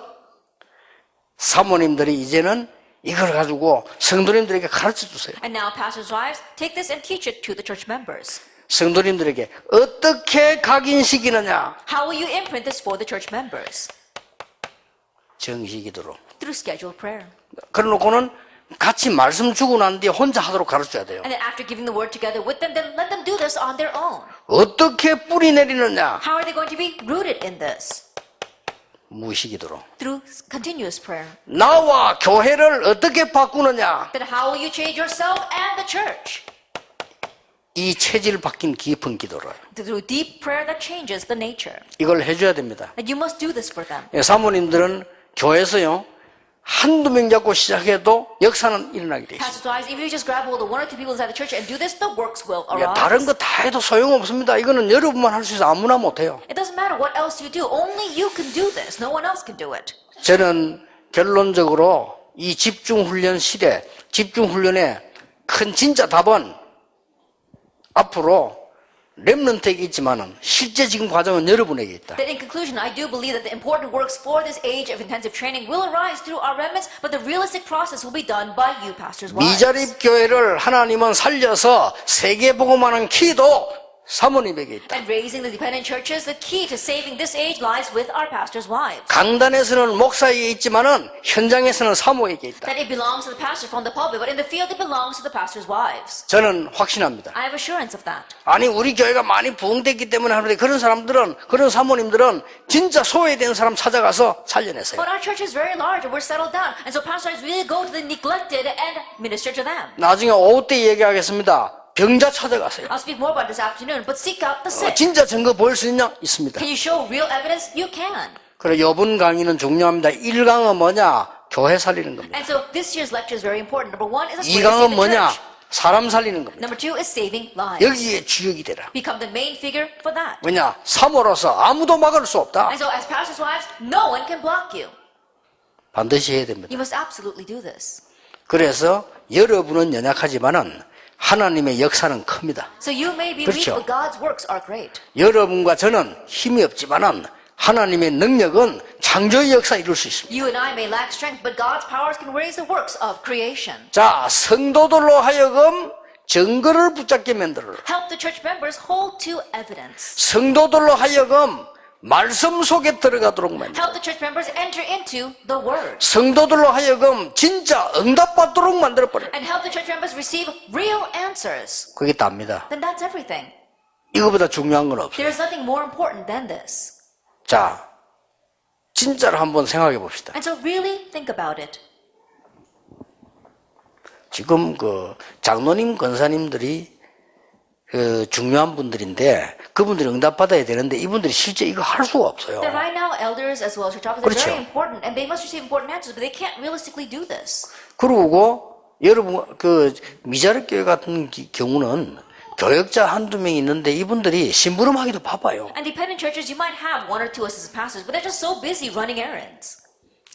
[SPEAKER 1] 사모님들이 이제는 이걸 가지고 성도님들에게 가르쳐 주세요.
[SPEAKER 2] And now, pastors' wives, take this and teach it to the church members.
[SPEAKER 1] 성도님들에게 어떻게 각인시키느냐?
[SPEAKER 2] How will you imprint this for the church members?
[SPEAKER 1] 정식이도록.
[SPEAKER 2] Through scheduled prayer.
[SPEAKER 1] 그래놓고는 같이 말씀 주고 난 뒤에 혼자 하도록 가르쳐야 돼요.
[SPEAKER 2] And then after giving the word together with them, then let them do this on their own.
[SPEAKER 1] 어떻게 뿌리 내리느냐?
[SPEAKER 2] How are they going to be rooted in this?
[SPEAKER 1] 무식이도록.
[SPEAKER 2] Through continuous prayer.
[SPEAKER 1] 나와 교회를 어떻게 바꾸느냐?
[SPEAKER 2] Then how will you change yourself and the church?
[SPEAKER 1] 이 체질 바뀐 깊은 기도를.
[SPEAKER 2] Through deep prayer that changes the nature.
[SPEAKER 1] 이걸 해줘야 됩니다.
[SPEAKER 2] And you must do this for them.
[SPEAKER 1] 사모님들은 교회에서요, 한두 명 잡고 시작해도 역사는 일어나게 돼 있어요.
[SPEAKER 2] Pastors' wives, if you just grab hold of one or two people inside the church and do this, the works will arise.
[SPEAKER 1] 다른 거 다 해도 소용없습니다. 이거는 여러분만 할 수 있어. 아무나 못해요.
[SPEAKER 2] It doesn't matter what else you do. Only you can do this. No one else can do it.
[SPEAKER 1] 저는 결론적으로 이 집중훈련 시대, 집중훈련의 큰 진짜 답은 앞으로 렘넌트에게 있지만은 실제 지금 과정은 여러분에게 있다.
[SPEAKER 2] That in conclusion, I do believe that the important works for this age of intensive training will arise through our remnants, but the realistic process will be done by you, pastors' wives.
[SPEAKER 1] 미자립 교회를 하나님은 살려서 세계 복음하는 키도 사모님에게 있다.
[SPEAKER 2] And raising the dependent churches, the key to saving this age lies with our pastors' wives.
[SPEAKER 1] 강단에서는 목사에게 있지만은 현장에서는 사모에게 있다.
[SPEAKER 2] That it belongs to the pastor from the pulpit, but in the field it belongs to the pastors' wives.
[SPEAKER 1] 저는 확신합니다.
[SPEAKER 2] I have assurance of that.
[SPEAKER 1] 아니 우리 교회가 많이 부흥됐기 때문에 하는데 그런 사람들은, 그런 사모님들은 진짜 소외된 사람 찾아가서 살려내세요.
[SPEAKER 2] But our church is very large and we're settled down, and so pastors really go to the neglected and minister to them.
[SPEAKER 1] 나중에 오후 때 얘기하겠습니다. 병자 찾아가세요.
[SPEAKER 2] I'll speak more about this afternoon, but seek out the sick.
[SPEAKER 1] 진짜 증거 보일 수 있냐? 있습니다.
[SPEAKER 2] Can you show real evidence? You can.
[SPEAKER 1] 그래 이번 강의는 중요합니다. 1강은 뭐냐? 교회 살리는 겁니다.
[SPEAKER 2] And so this year's lecture is very important. Number one is a
[SPEAKER 1] 2강은
[SPEAKER 2] the
[SPEAKER 1] 뭐냐?
[SPEAKER 2] church.
[SPEAKER 1] 사람 살리는 겁니다.
[SPEAKER 2] Number two is saving lives.
[SPEAKER 1] 여기에 주역이 되라.
[SPEAKER 2] Become the main figure for that.
[SPEAKER 1] 왜냐? 사모로서 아무도 막을 수 없다.
[SPEAKER 2] And so as pastors' wives, no one can block you.
[SPEAKER 1] 반드시 해야 됩니다.
[SPEAKER 2] You must absolutely do this.
[SPEAKER 1] 그래서 여러분은 연약하지만은 하나님의 역사는 큽니다.
[SPEAKER 2] So you may be weak,
[SPEAKER 1] 그렇죠.
[SPEAKER 2] but God's works are great.
[SPEAKER 1] 여러분과 저는 힘이 없지만은 하나님의 능력은 창조의 역사 이룰 수 있습니다.
[SPEAKER 2] You and I may lack strength, but God's powers can raise the works of creation.
[SPEAKER 1] 자, 성도들로 하여금 증거를 붙잡게 만들어라.
[SPEAKER 2] Help the church members hold to evidence.
[SPEAKER 1] 성도들로 하여금 말씀 속에 들어가도록 만들어라.
[SPEAKER 2] Help the church members enter into the Word.
[SPEAKER 1] 성도들로 하여금 진짜 응답받도록 만들어버려요.
[SPEAKER 2] And help the church members receive real answers.
[SPEAKER 1] 그게 답니다.
[SPEAKER 2] Then that's everything.
[SPEAKER 1] 이거보다 중요한 건 없어요.
[SPEAKER 2] There is nothing more important than this.
[SPEAKER 1] 자, 진짜로 한번 생각해 봅시다.
[SPEAKER 2] And so really think about it.
[SPEAKER 1] 지금 장로님, 권사님들이 중요한 분들인데 그분들이 응답받아야 되는데 이분들이 실제 이거 할 수가 없어요.
[SPEAKER 2] That right now, elders as well as church officers are
[SPEAKER 1] 그렇죠.
[SPEAKER 2] very important, and they must receive important answers, but they can't realistically do this.
[SPEAKER 1] 그리고 여러분 미자립 교회 같은 경우는 교역자 한두 명 있는데 이분들이 심부름하기도 바빠요.
[SPEAKER 2] And dependent churches, you might have one or two assistant pastors, but they're just so busy running errands.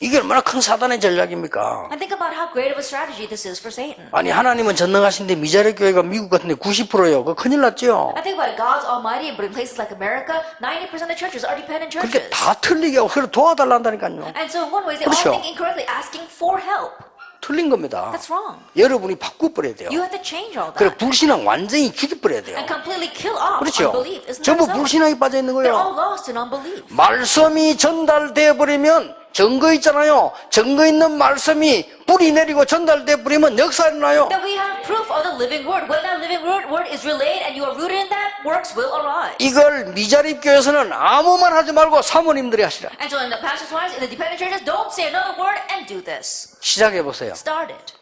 [SPEAKER 1] 이게 얼마나 큰 사단의 전략입니까?
[SPEAKER 2] And think about how great of a strategy this is for Satan.
[SPEAKER 1] 아니 하나님은 전능하신데 미자립 교회가 미국 같은데 90%요. 그거 큰일 났죠.
[SPEAKER 2] I think about it, God's almighty, but in places like America, 90% of churches are dependent
[SPEAKER 1] 그렇게
[SPEAKER 2] churches.
[SPEAKER 1] 다 틀리게 하고 그래 도와달란다니까요.
[SPEAKER 2] And so in one way, they
[SPEAKER 1] 그렇죠.
[SPEAKER 2] all think incorrectly, asking for help.
[SPEAKER 1] 틀린 겁니다.
[SPEAKER 2] That's wrong.
[SPEAKER 1] 여러분이 바꿔버려야 돼요.
[SPEAKER 2] You have to change all
[SPEAKER 1] 그래
[SPEAKER 2] that.
[SPEAKER 1] 불신앙 완전히 죽여버려야 돼요.
[SPEAKER 2] And completely kill off
[SPEAKER 1] 그렇죠.
[SPEAKER 2] unbelief. Isn't that
[SPEAKER 1] 전부
[SPEAKER 2] so?
[SPEAKER 1] 불신앙에 빠져 있는
[SPEAKER 2] They're all
[SPEAKER 1] 거예요.
[SPEAKER 2] lost in unbelief.
[SPEAKER 1] 말씀이 전달되어 버리면 증거 있잖아요. 증거 있는 말씀이 뿌리 내리고 전달돼 버리면 역사 일어나요.
[SPEAKER 2] That we have proof of the living word. When that living word is relayed and you are rooted in that, works will arise.
[SPEAKER 1] 이걸 미자립 교회에서는 아무 말 하지 말고 사모님들이 하시라.
[SPEAKER 2] And so in the pastors' wives, in the dependent churches, don't say another word and do this.
[SPEAKER 1] 시작해 보세요.
[SPEAKER 2] Start it.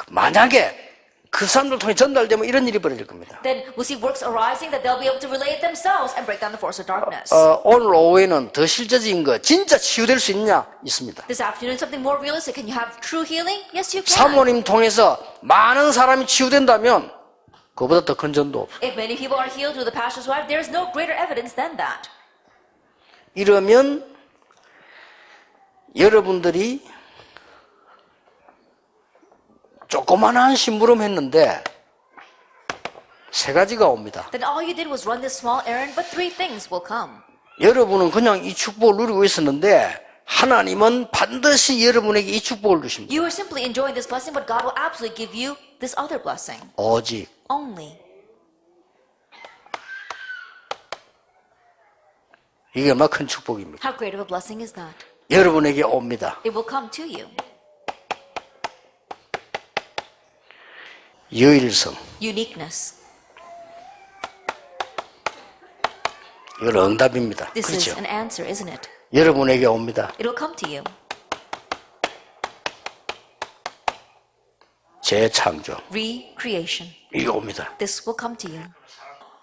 [SPEAKER 1] 만약에 그 사람들 통해 전달되면 이런 일이 벌어질 겁니다.
[SPEAKER 2] Then we'll see works arising that they'll be able to relate themselves and break down the force of darkness.
[SPEAKER 1] 오늘 오후에는 더 실제적인 거 진짜 치유될 수 있냐 있습니다.
[SPEAKER 2] This afternoon, something more realistic. Can you have true healing? Yes, you can.
[SPEAKER 1] 사모님 통해서 많은 사람이 치유된다면 그보다 더 큰 전도 없어요.
[SPEAKER 2] If many people are healed through the pastor's wife, there is no greater evidence than that.
[SPEAKER 1] 이러면 여러분들이 조그만한 심부름 했는데 세 가지가 옵니다.
[SPEAKER 2] Then all you did was run this small errand, but three things will come.
[SPEAKER 1] 여러분은 그냥 이 축복을 누리고 있었는데 하나님은 반드시 여러분에게 이 축복을 주십니다.
[SPEAKER 2] You were simply enjoying this blessing, but God will absolutely give you this other blessing.
[SPEAKER 1] 오직
[SPEAKER 2] Only.
[SPEAKER 1] 이게 얼마나 큰 축복입니까?
[SPEAKER 2] How great of a blessing is that?
[SPEAKER 1] 여러분에게 옵니다.
[SPEAKER 2] It will come to you.
[SPEAKER 1] 유일성.
[SPEAKER 2] Uniqueness.
[SPEAKER 1] 이건 응답입니다.
[SPEAKER 2] This
[SPEAKER 1] 그렇죠?
[SPEAKER 2] is an answer, isn't it?
[SPEAKER 1] 여러분에게 옵니다.
[SPEAKER 2] It will come to you.
[SPEAKER 1] 재창조.
[SPEAKER 2] Recreation.
[SPEAKER 1] 이게 옵니다.
[SPEAKER 2] This will come to you.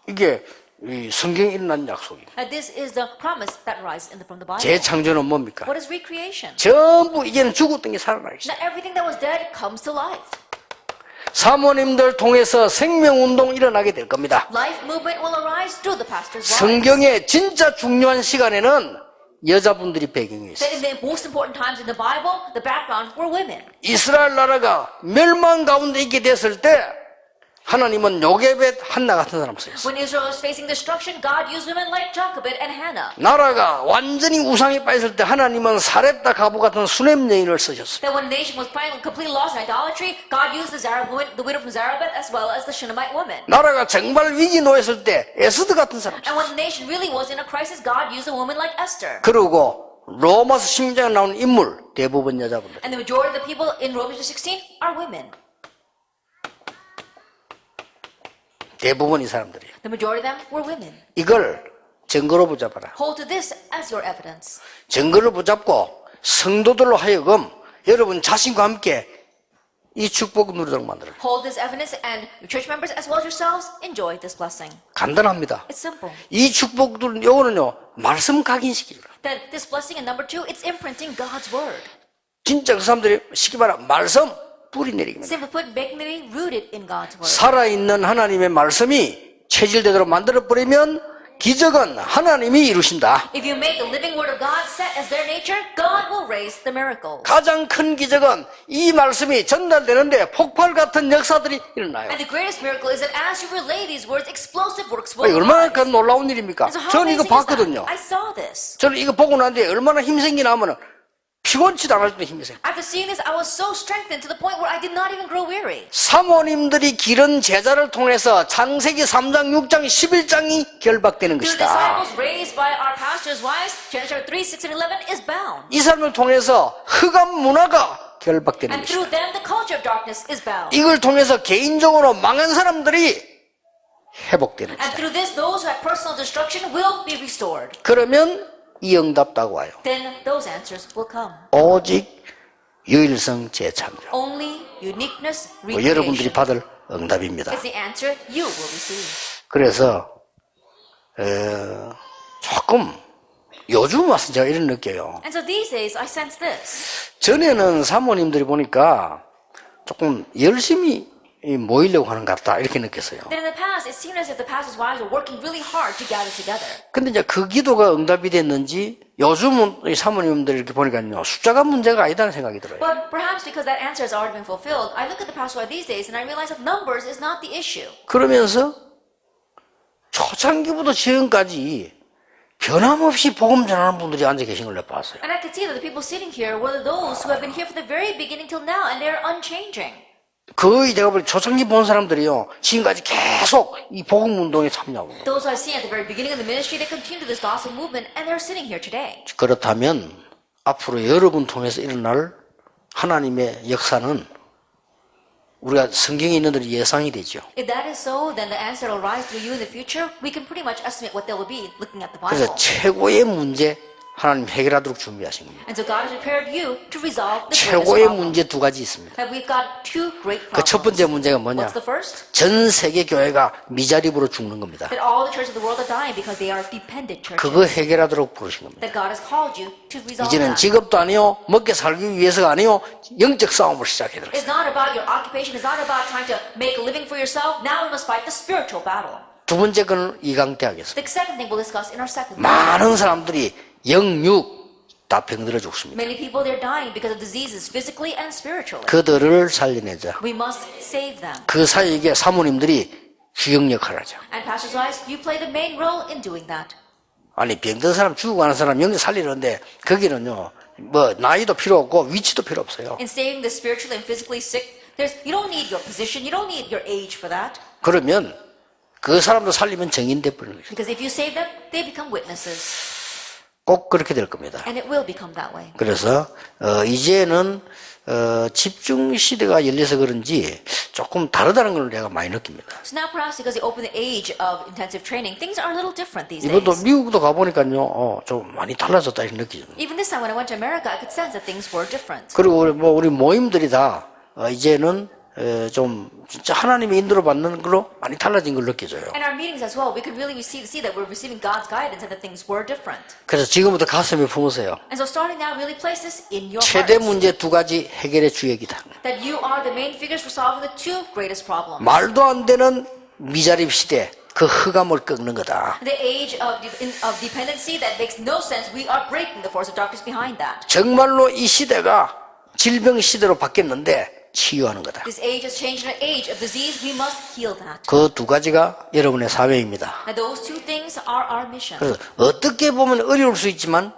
[SPEAKER 1] 이게 이 성경에 일어난 약속입니다.
[SPEAKER 2] And this is the promise that rises from the Bible.
[SPEAKER 1] 재창조는 뭡니까?
[SPEAKER 2] What is recreation?
[SPEAKER 1] 전부 이제는 죽었던 게 살아나기 시작.
[SPEAKER 2] Not everything that was dead comes to life.
[SPEAKER 1] 사모님들 통해서 생명운동 일어나게 될 겁니다.
[SPEAKER 2] Life movement will arise through the pastor's wives.
[SPEAKER 1] 성경의 진짜 중요한 시간에는 여자분들이 배경에 있어요.
[SPEAKER 2] That in the most important times in the Bible, the background were women.
[SPEAKER 1] 이스라엘 나라가 멸망 가운데 있게 됐을 때 하나님은 요게벳 한나 같은 사람 쓰였어요.
[SPEAKER 2] When Israel was facing destruction, God used women like Jochebed and Hannah.
[SPEAKER 1] 나라가 완전히 우상에 빠졌을 때 하나님은 사렙다 가부 같은 수냄 여인을 쓰셨어요.
[SPEAKER 2] That when the nation was finally completely lost in idolatry, God used the widow from Zarephath as well as the Shunammite woman.
[SPEAKER 1] 나라가 정말 위기 놓였을 때 에스드 같은 사람.
[SPEAKER 2] And when the nation really was in a crisis, God used a woman like Esther.
[SPEAKER 1] 그리고 로마서 16장에 나오는 인물 대부분 여자분들.
[SPEAKER 2] And the majority of the people in Romans 16 are women.
[SPEAKER 1] 대부분 이 사람들이에요.
[SPEAKER 2] The majority of them were women.
[SPEAKER 1] 이걸 증거로 붙잡아라.
[SPEAKER 2] Hold to this as your evidence.
[SPEAKER 1] 증거를 붙잡고 성도들로 하여금 여러분 자신과 함께 이 축복을 누리도록 만들어요.
[SPEAKER 2] Hold this evidence and your church members as well as yourselves enjoy this blessing.
[SPEAKER 1] 간단합니다.
[SPEAKER 2] It's simple.
[SPEAKER 1] 이 축복들 요거는요 말씀 각인시키라.
[SPEAKER 2] That this blessing and number two, it's imprinting God's word.
[SPEAKER 1] 진짜 그 사람들이 쉽게 말하면 말씀 뿌리 내리기입니다.
[SPEAKER 2] Simply put, making them be rooted in God's word.
[SPEAKER 1] 살아있는 하나님의 말씀이 체질되도록 만들어버리면 기적은 하나님이 이루신다.
[SPEAKER 2] If you make the living word of God set as their nature, God will raise the miracles.
[SPEAKER 1] 가장 큰 기적은 이 말씀이 전달되는데 폭발 같은 역사들이 일어나요.
[SPEAKER 2] And the greatest miracle is that as you relay these words, explosive works will
[SPEAKER 1] 얼마나
[SPEAKER 2] arise.
[SPEAKER 1] 큰 놀라운 일입니까?
[SPEAKER 2] So how
[SPEAKER 1] 저는 이거
[SPEAKER 2] amazing is
[SPEAKER 1] 봤거든요.
[SPEAKER 2] that? I saw this.
[SPEAKER 1] 저는 이거 보고 난뒤에 얼마나 힘생기나 하면 피곤치도 않을 정도 힘이 생겨.
[SPEAKER 2] After seeing this, I was so strengthened to the point where I did not even grow weary.
[SPEAKER 1] 사모님들이 기른 제자를 통해서 창세기 3장, 6장, 11장이 결박되는
[SPEAKER 2] The
[SPEAKER 1] 것이다.
[SPEAKER 2] disciples raised by our pastors' wives, Genesis 3, 6, and 11 is bound.
[SPEAKER 1] 이 사람을 통해서 흑암 문화가 결박되는
[SPEAKER 2] And
[SPEAKER 1] 것이다.
[SPEAKER 2] through them, the culture of darkness is bound.
[SPEAKER 1] 이걸 통해서 개인적으로 망한 사람들이 회복되는
[SPEAKER 2] And
[SPEAKER 1] 것이다.
[SPEAKER 2] through this, those who had personal destruction will be restored.
[SPEAKER 1] 그러면 이 응답다고 와요.
[SPEAKER 2] Then those answers will come.
[SPEAKER 1] 오직 유일성 재창조.
[SPEAKER 2] Only uniqueness,
[SPEAKER 1] 여러분들이
[SPEAKER 2] recreation
[SPEAKER 1] 받을 응답입니다.
[SPEAKER 2] is the answer you will receive.
[SPEAKER 1] 그래서 조금 요즘 와서 제가 이런 느껴요.
[SPEAKER 2] And so these days, I sense this.
[SPEAKER 1] 전에는 사모님들이 보니까 조금 열심히 모이려고 하는 것 같다 이렇게 느꼈어요.
[SPEAKER 2] Then in the past, it seemed as if the pastors' wives were working really hard to gather together.
[SPEAKER 1] 근데 이제 그 기도가 응답이 됐는지 요즘은 이 사모님들 이렇게 보니까요 숫자가 문제가 아니다는 생각이 들어요.
[SPEAKER 2] But perhaps because that answer has already been fulfilled, I look at the pastor's wife these days and I realize that numbers is not the issue.
[SPEAKER 1] 그러면서 초창기부터 지금까지 변함없이 복음 전하는 분들이 앉아 계신 걸 내가 봤어요.
[SPEAKER 2] And I can see that the people sitting here were those who have been here from the very beginning till now, and they're unchanging.
[SPEAKER 1] 거의 내가 볼 때 초창기 본 사람들이요 지금까지 계속 이 복음 운동에 참여하고 있어요.
[SPEAKER 2] Those I've seen at the very beginning of the ministry, they continue this gospel movement, and they're sitting here today.
[SPEAKER 1] 그렇다면 앞으로 여러분 통해서 일어날 하나님의 역사는 우리가 성경에 있는 대로 예상이 되죠.
[SPEAKER 2] If that is so, then the answer will rise through you in the future. We can pretty much estimate what they will be looking at the Bible.
[SPEAKER 1] 그래서 최고의 문제 하나님 해결하도록 준비하신 겁니다.
[SPEAKER 2] And so God has prepared you to resolve the greatest
[SPEAKER 1] 최고의
[SPEAKER 2] problem.
[SPEAKER 1] 문제 두 가지 있습니다.
[SPEAKER 2] And we've got two great
[SPEAKER 1] 그 첫
[SPEAKER 2] problems.
[SPEAKER 1] 번째 문제가 뭐냐?
[SPEAKER 2] What's the first?
[SPEAKER 1] 전 세계 교회가 미자립으로 죽는 겁니다.
[SPEAKER 2] That all the churches of the world are dying because they are dependent churches.
[SPEAKER 1] 그거 해결하도록 부르신 겁니다.
[SPEAKER 2] That God has called you to resolve
[SPEAKER 1] 이제는
[SPEAKER 2] that.
[SPEAKER 1] 직업도 아니요, 먹게 살기 위해서가 아니요, 영적 싸움을 시작해야
[SPEAKER 2] It's not about your occupation. It's not about trying to make a living for yourself. Now we must fight the spiritual battle.
[SPEAKER 1] 두 번째 거는 이강 때 하겠습니다.
[SPEAKER 2] The second thing we'll discuss in our second.
[SPEAKER 1] 많은 사람들이 영육 다 병들어 죽습니다.
[SPEAKER 2] Many people, they're dying because of diseases, physically and spiritually.
[SPEAKER 1] 그들을 살려내자.
[SPEAKER 2] We must save them.
[SPEAKER 1] 그 사이에 사모님들이 주역 역할을 하죠.
[SPEAKER 2] And pastors' wives, you play the main role in doing that.
[SPEAKER 1] 아니 병든 사람 죽고 가는 사람 영적 살리는데 거기는요 뭐 나이도 필요 없고 위치도 필요 없어요.
[SPEAKER 2] In saving the spiritually and physically sick, you don't need your position, you don't need your age for that.
[SPEAKER 1] 그러면 그 사람도 살리면 증인 돼버리는 거죠.
[SPEAKER 2] Because if you save them, they become witnesses.
[SPEAKER 1] 꼭 그렇게 될 겁니다.
[SPEAKER 2] And it will become that way.
[SPEAKER 1] 그래서 이제는 집중 시대가 열려서 그런지 조금 다르다는 걸 내가 많이 느낍니다.
[SPEAKER 2] So now perhaps because they open the age of intensive training, things are a little different these
[SPEAKER 1] 이번도
[SPEAKER 2] days.
[SPEAKER 1] 미국도 가보니까요 좀 많이 달라졌다 이렇게 느끼죠.
[SPEAKER 2] Even this time when I went to America, I could sense that things were different.
[SPEAKER 1] 그리고 우리 모임들이 다 이제는 좀 진짜 하나님의 인도를 받는 걸로 많이 달라진 걸 느껴져요.
[SPEAKER 2] And our meetings as well, we could really see that we're receiving God's guidance and that things were different.
[SPEAKER 1] 그래서 지금부터 가슴에 품으세요.
[SPEAKER 2] And so starting now, really place this in your
[SPEAKER 1] 최대
[SPEAKER 2] hearts.
[SPEAKER 1] 문제 두 가지 해결의 주역이다.
[SPEAKER 2] That you are the main figures for solving the two greatest problems.
[SPEAKER 1] 말도 안 되는 미자립 시대 그 흑암을 꺾는 거다.
[SPEAKER 2] The age of dependency that makes no sense, we are breaking the force of darkness behind that.
[SPEAKER 1] 정말로 이 시대가 질병 시대로 바뀌었는데 치유하는 거다.
[SPEAKER 2] This age has changed an age of disease, we must heal that.
[SPEAKER 1] 그 두 가지가 여러분의 사명입니다.
[SPEAKER 2] And those two things are our mission.
[SPEAKER 1] 그래서 어떻게 보면 어려울 수 있지만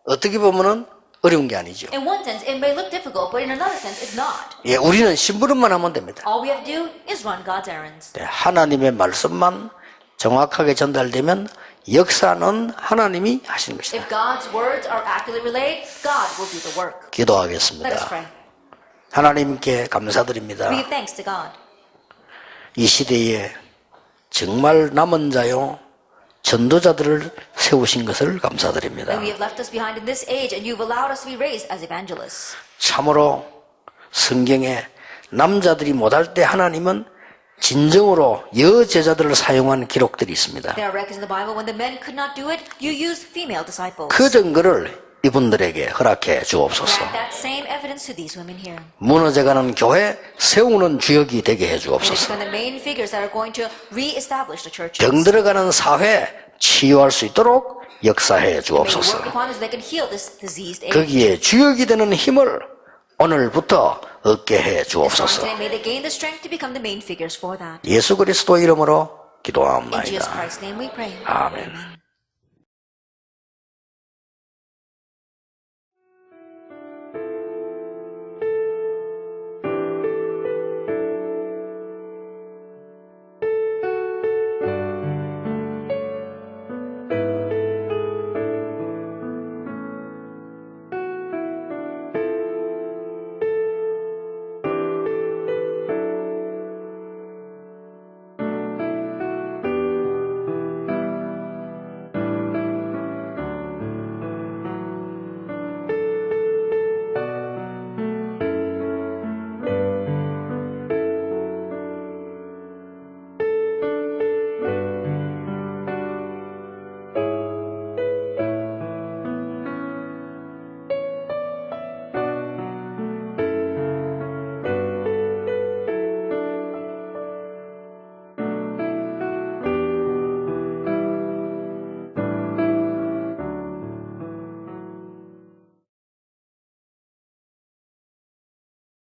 [SPEAKER 1] 어떻게 보면은 어려운 게 아니죠.
[SPEAKER 2] In one sense, it may look difficult, but in another sense, it's not.
[SPEAKER 1] 예, 우리는 심부름만 하면 됩니다.
[SPEAKER 2] All we have to do is run God's errands.
[SPEAKER 1] 네, 하나님의 말씀만 정확하게 전달되면 역사는 하나님이 하시는 것이다.
[SPEAKER 2] If God's words are accurately relayed, God will do the work. Let us
[SPEAKER 1] 기도하겠습니다.
[SPEAKER 2] pray.
[SPEAKER 1] 하나님께 감사드립니다.
[SPEAKER 2] We give thanks to God.
[SPEAKER 1] 이 시대에 정말 남은 자요 전도자들을 세우신 것을 감사드립니다.
[SPEAKER 2] And we have left us behind in this age, and you've allowed us to be raised as evangelists.
[SPEAKER 1] 참으로 성경에 남자들이 못할 때 하나님은 진정으로 여제자들을 사용한 기록들이 있습니다.
[SPEAKER 2] There are records in the Bible when the men could not do it, you used female disciples.
[SPEAKER 1] 그 증거를 이분들에게 허락해 주옵소서.
[SPEAKER 2] Grant that same evidence to these women here.
[SPEAKER 1] 무너져가는 교회 세우는 주역이 되게 해
[SPEAKER 2] They
[SPEAKER 1] 주옵소서.
[SPEAKER 2] become the main figures that are going to re-establish the churches.
[SPEAKER 1] 병들어가는 사회 치유할 수 있도록 역사해
[SPEAKER 2] May you
[SPEAKER 1] 주옵소서.
[SPEAKER 2] work upon us so they can heal this diseased age.
[SPEAKER 1] 거기에 주역이 되는 힘을 오늘부터 얻게 해
[SPEAKER 2] Starting
[SPEAKER 1] 주옵소서.
[SPEAKER 2] today, may they gain the strength to become the main figures for that.
[SPEAKER 1] 예수 그리스도 이름으로
[SPEAKER 2] In Jesus
[SPEAKER 1] 기도합니다.
[SPEAKER 2] Christ's name we pray.
[SPEAKER 1] 아멘.